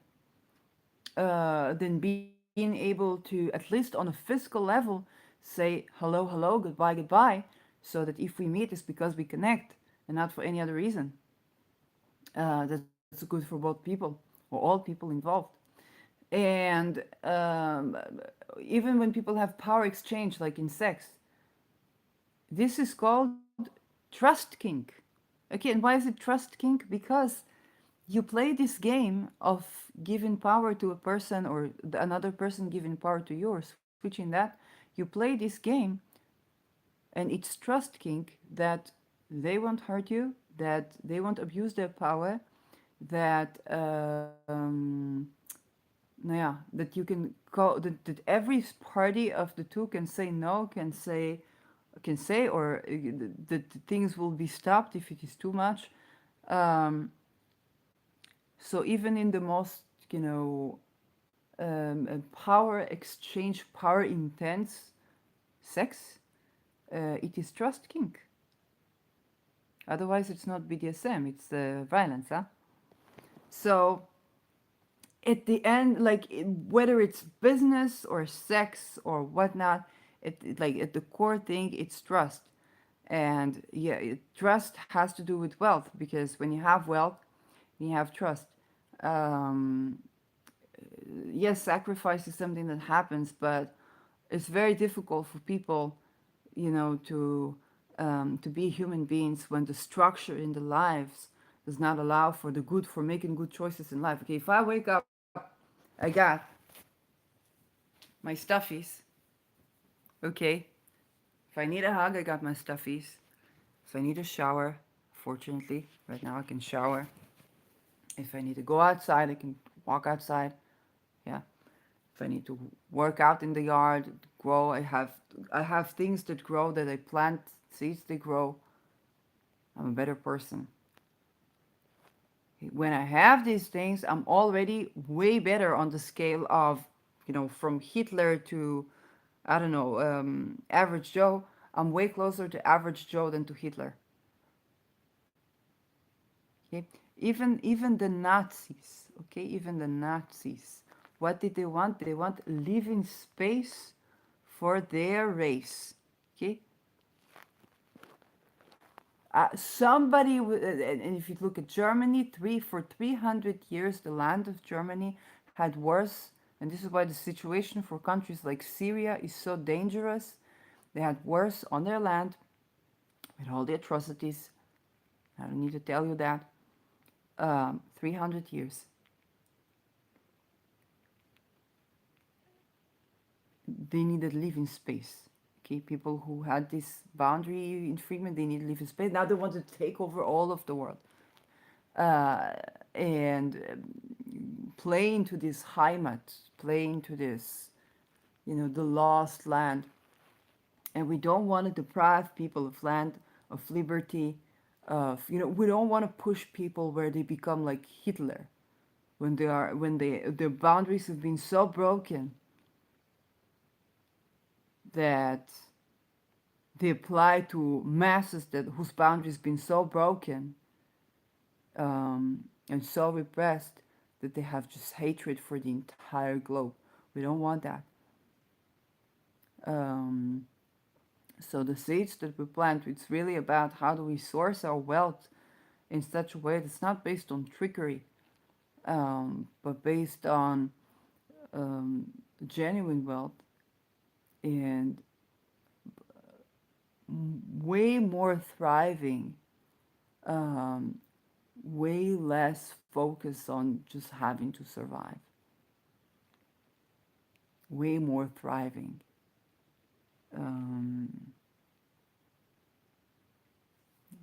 being able to, at least on a physical level, say hello, hello, goodbye, goodbye, so that if we meet, it's because we connect and not for any other reason. That's good for both people or all people involved. And even when people have power exchange, like in sex, this is called trust kink. Okay, and why is it trust kink? Because you play this game of giving power to a person or another person giving power to you or switching that. You play this game, and it's trust kink that they won't hurt you, that they won't abuse their power, that yeah, that you can call that every party of the two can say no, can say, or that things will be stopped if it is too much. Um, so even in the most, power exchange, power intense sex, it is trust kink. Otherwise, it's not BDSM. It's violence, huh? So at the end, like whether it's business or sex or whatnot, like at the core thing, it's trust. And yeah, trust has to do with wealth because when you have wealth, you have trust. Um, yes, sacrifice is something that happens, but it's very difficult for people, to be human beings when the structure in the lives does not allow for making good choices in life. Okay, if I wake up, I got my stuffies. Okay, if I need a hug, I got my stuffies. If I need a shower, fortunately, right now I can shower. If I need to go outside, I can walk outside. Yeah. If I need to work out in the yard, grow, I have things that grow that I plant seeds they grow. I'm a better person. When I have these things, I'm already way better on the scale of, from Hitler to, I don't know, average Joe. I'm way closer to average Joe than to Hitler. Okay, even the Nazis. Okay, even the Nazis. What did they want? They want living space for their race. Okay, and if you look at Germany, for 300 years, the land of Germany had worse, and this is why the situation for countries like Syria is so dangerous. They had worse on their land with all the atrocities. I don't need to tell you that. 300 years. They needed living space. Okay, people who had this boundary infringement, they need living space. Now they want to take over all of the world. And play into this heimat, play into this, the lost land. And we don't want to deprive people of land, of liberty, we don't want to push people where they become like Hitler. when the boundaries have been so broken that they apply to masses that whose boundaries have been so broken, and so repressed that they have just hatred for the entire globe. We don't want that. Um, so the seeds that we plant, it's really about how do we source our wealth in such a way that's not based on trickery, but based on um, genuine wealth and way more thriving, um, way less focus on just having to survive, way more thriving. Um,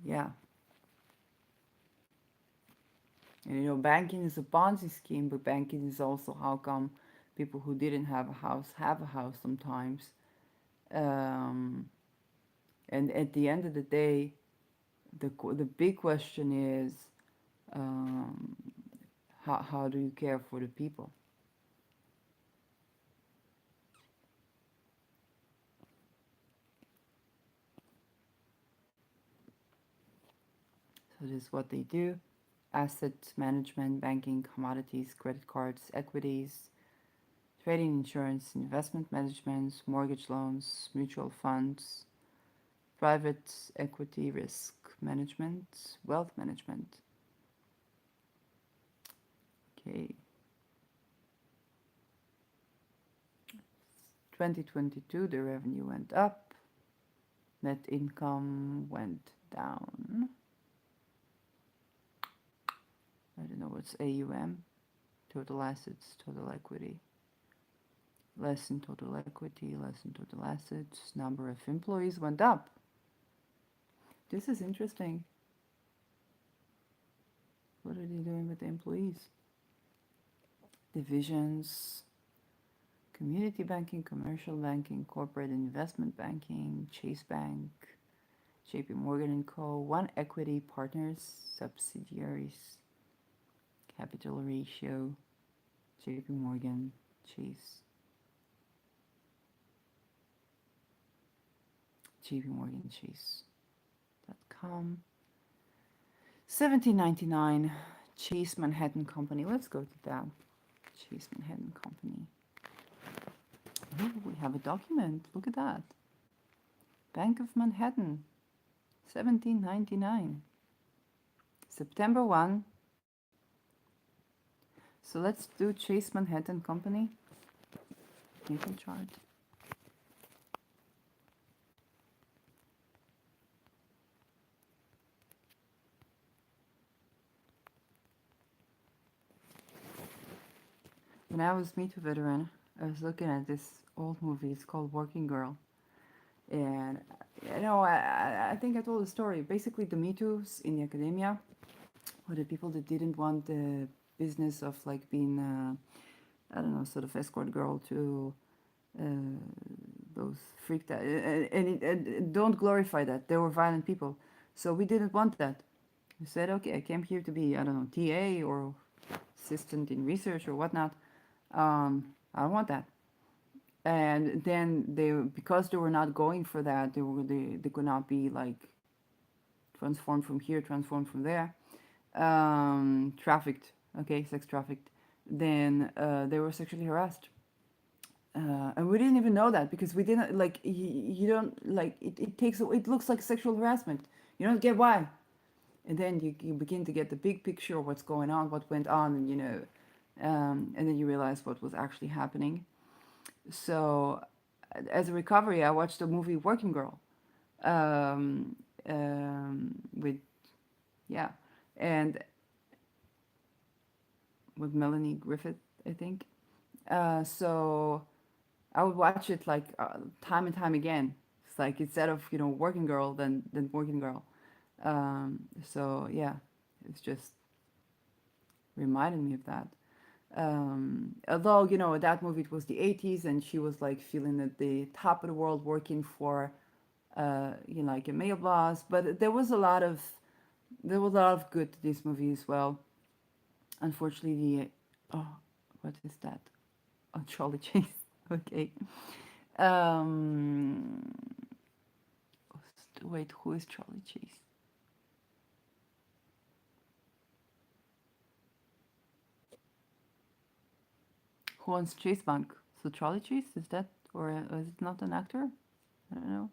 yeah, and banking is a Ponzi scheme, but banking is also how come people who didn't have a house sometimes. Um, and at the end of the day, the big question is, um, how do you care for the people? So this is what they do: asset management, banking, commodities, credit cards, equities, trading, insurance, investment management, mortgage loans, mutual funds, private equity, risk management, wealth management. Okay, 2022 the revenue went up, net income went down. I don't know what's AUM, total assets, total equity. Less in total equity, less in total assets. Number of employees went up. This is interesting. What are they doing with the employees? Divisions: community banking, commercial banking, corporate investment banking, Chase Bank, JP Morgan and Co., One Equity Partners, subsidiaries, capital ratio, JP Morgan, Chase, JP Morgan Chase.com. 1799, Chase Manhattan Company. Let's go to that. Chase Manhattan Company. Oh, we have a document. Look at that. Bank of Manhattan, 1799. September 1. So let's do Chase Manhattan Company. Natal chart. When I was Me Too veteran, I was looking at this old movie. It's called Working Girl. And, I think I told the story. Basically, the Me Too's in the academia were the people that didn't want the business of like being, I don't know, sort of escort girl to uh, those freaked out. And don't glorify that. They were violent people. So we didn't want that. We said, okay, I came here to be, I don't know, TA or assistant in research or whatnot. I don't want that. And then because they were not going for that, they could not be like transformed from here, transformed from there, trafficked, okay, sex trafficked. Then they were sexually harassed. And we didn't even know that because we didn't like you don't like it looks like sexual harassment. You don't get why. And then you begin to get the big picture of what's going on, what went on, and and then you realize what was actually happening. So, as a recovery, I watched the movie Working Girl, um, with yeah, and with Melanie Griffith, I think. So I would watch it like time and time again. It's like instead of Working Girl, then Working Girl. So yeah, it's just reminded me of that. Although that movie it was the 80s and she was like feeling at the top of the world working for like a male boss, but there was a lot of good to this movie as well. Unfortunately, Oh, what is that? Oh, trolley chase. Okay. Um, wait, who is trolley chase? Who owns Chase Bank? So trolley chase is that, or is it not an actor? I don't know.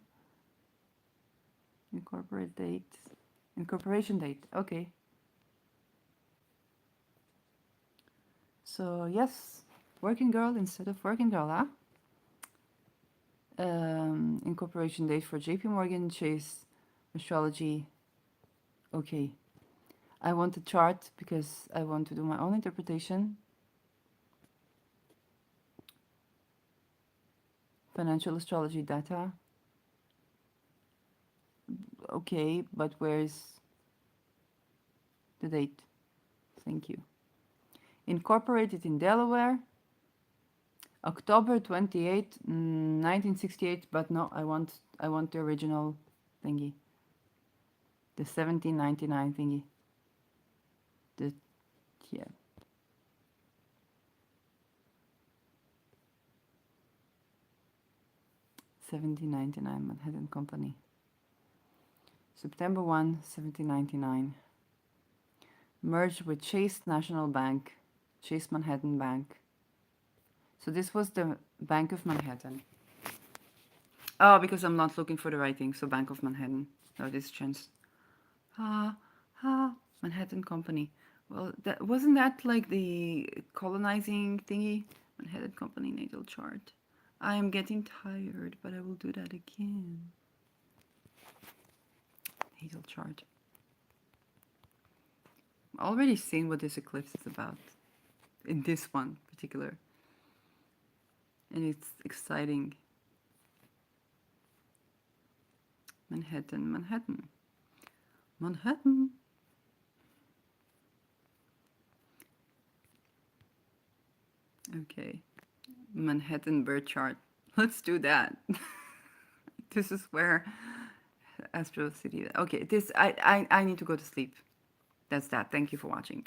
Incorporate date. Incorporation date. Okay. So yes, working girl instead of working girl, huh? Incorporation date for JP Morgan Chase astrology. Okay. I want a chart because I want to do my own interpretation. Financial astrology data. Okay, but where's the date? Thank you. Incorporated in Delaware, October 28th, 1968. But no, I want the original thingy, the 1799 thingy. The yeah, 1799 Manhattan Company. September 1, 1799. Merged with Chase National Bank, Chase Manhattan Bank. So this was the Bank of Manhattan. Oh, because I'm not looking for the right thing. So Bank of Manhattan. Oh, this chance. Ah, ah, Manhattan Company. Well, that wasn't that like the colonizing thingy? Manhattan Company natal chart. I am getting tired, but I will do that again. Natal chart. Already seen what this eclipse is about in this one particular, and it's exciting. Manhattan, Manhattan, Manhattan. Okay, Manhattan bird chart. Let's do that. This is where Astro City. Okay, this I need to go to sleep. That's that. Thank you for watching.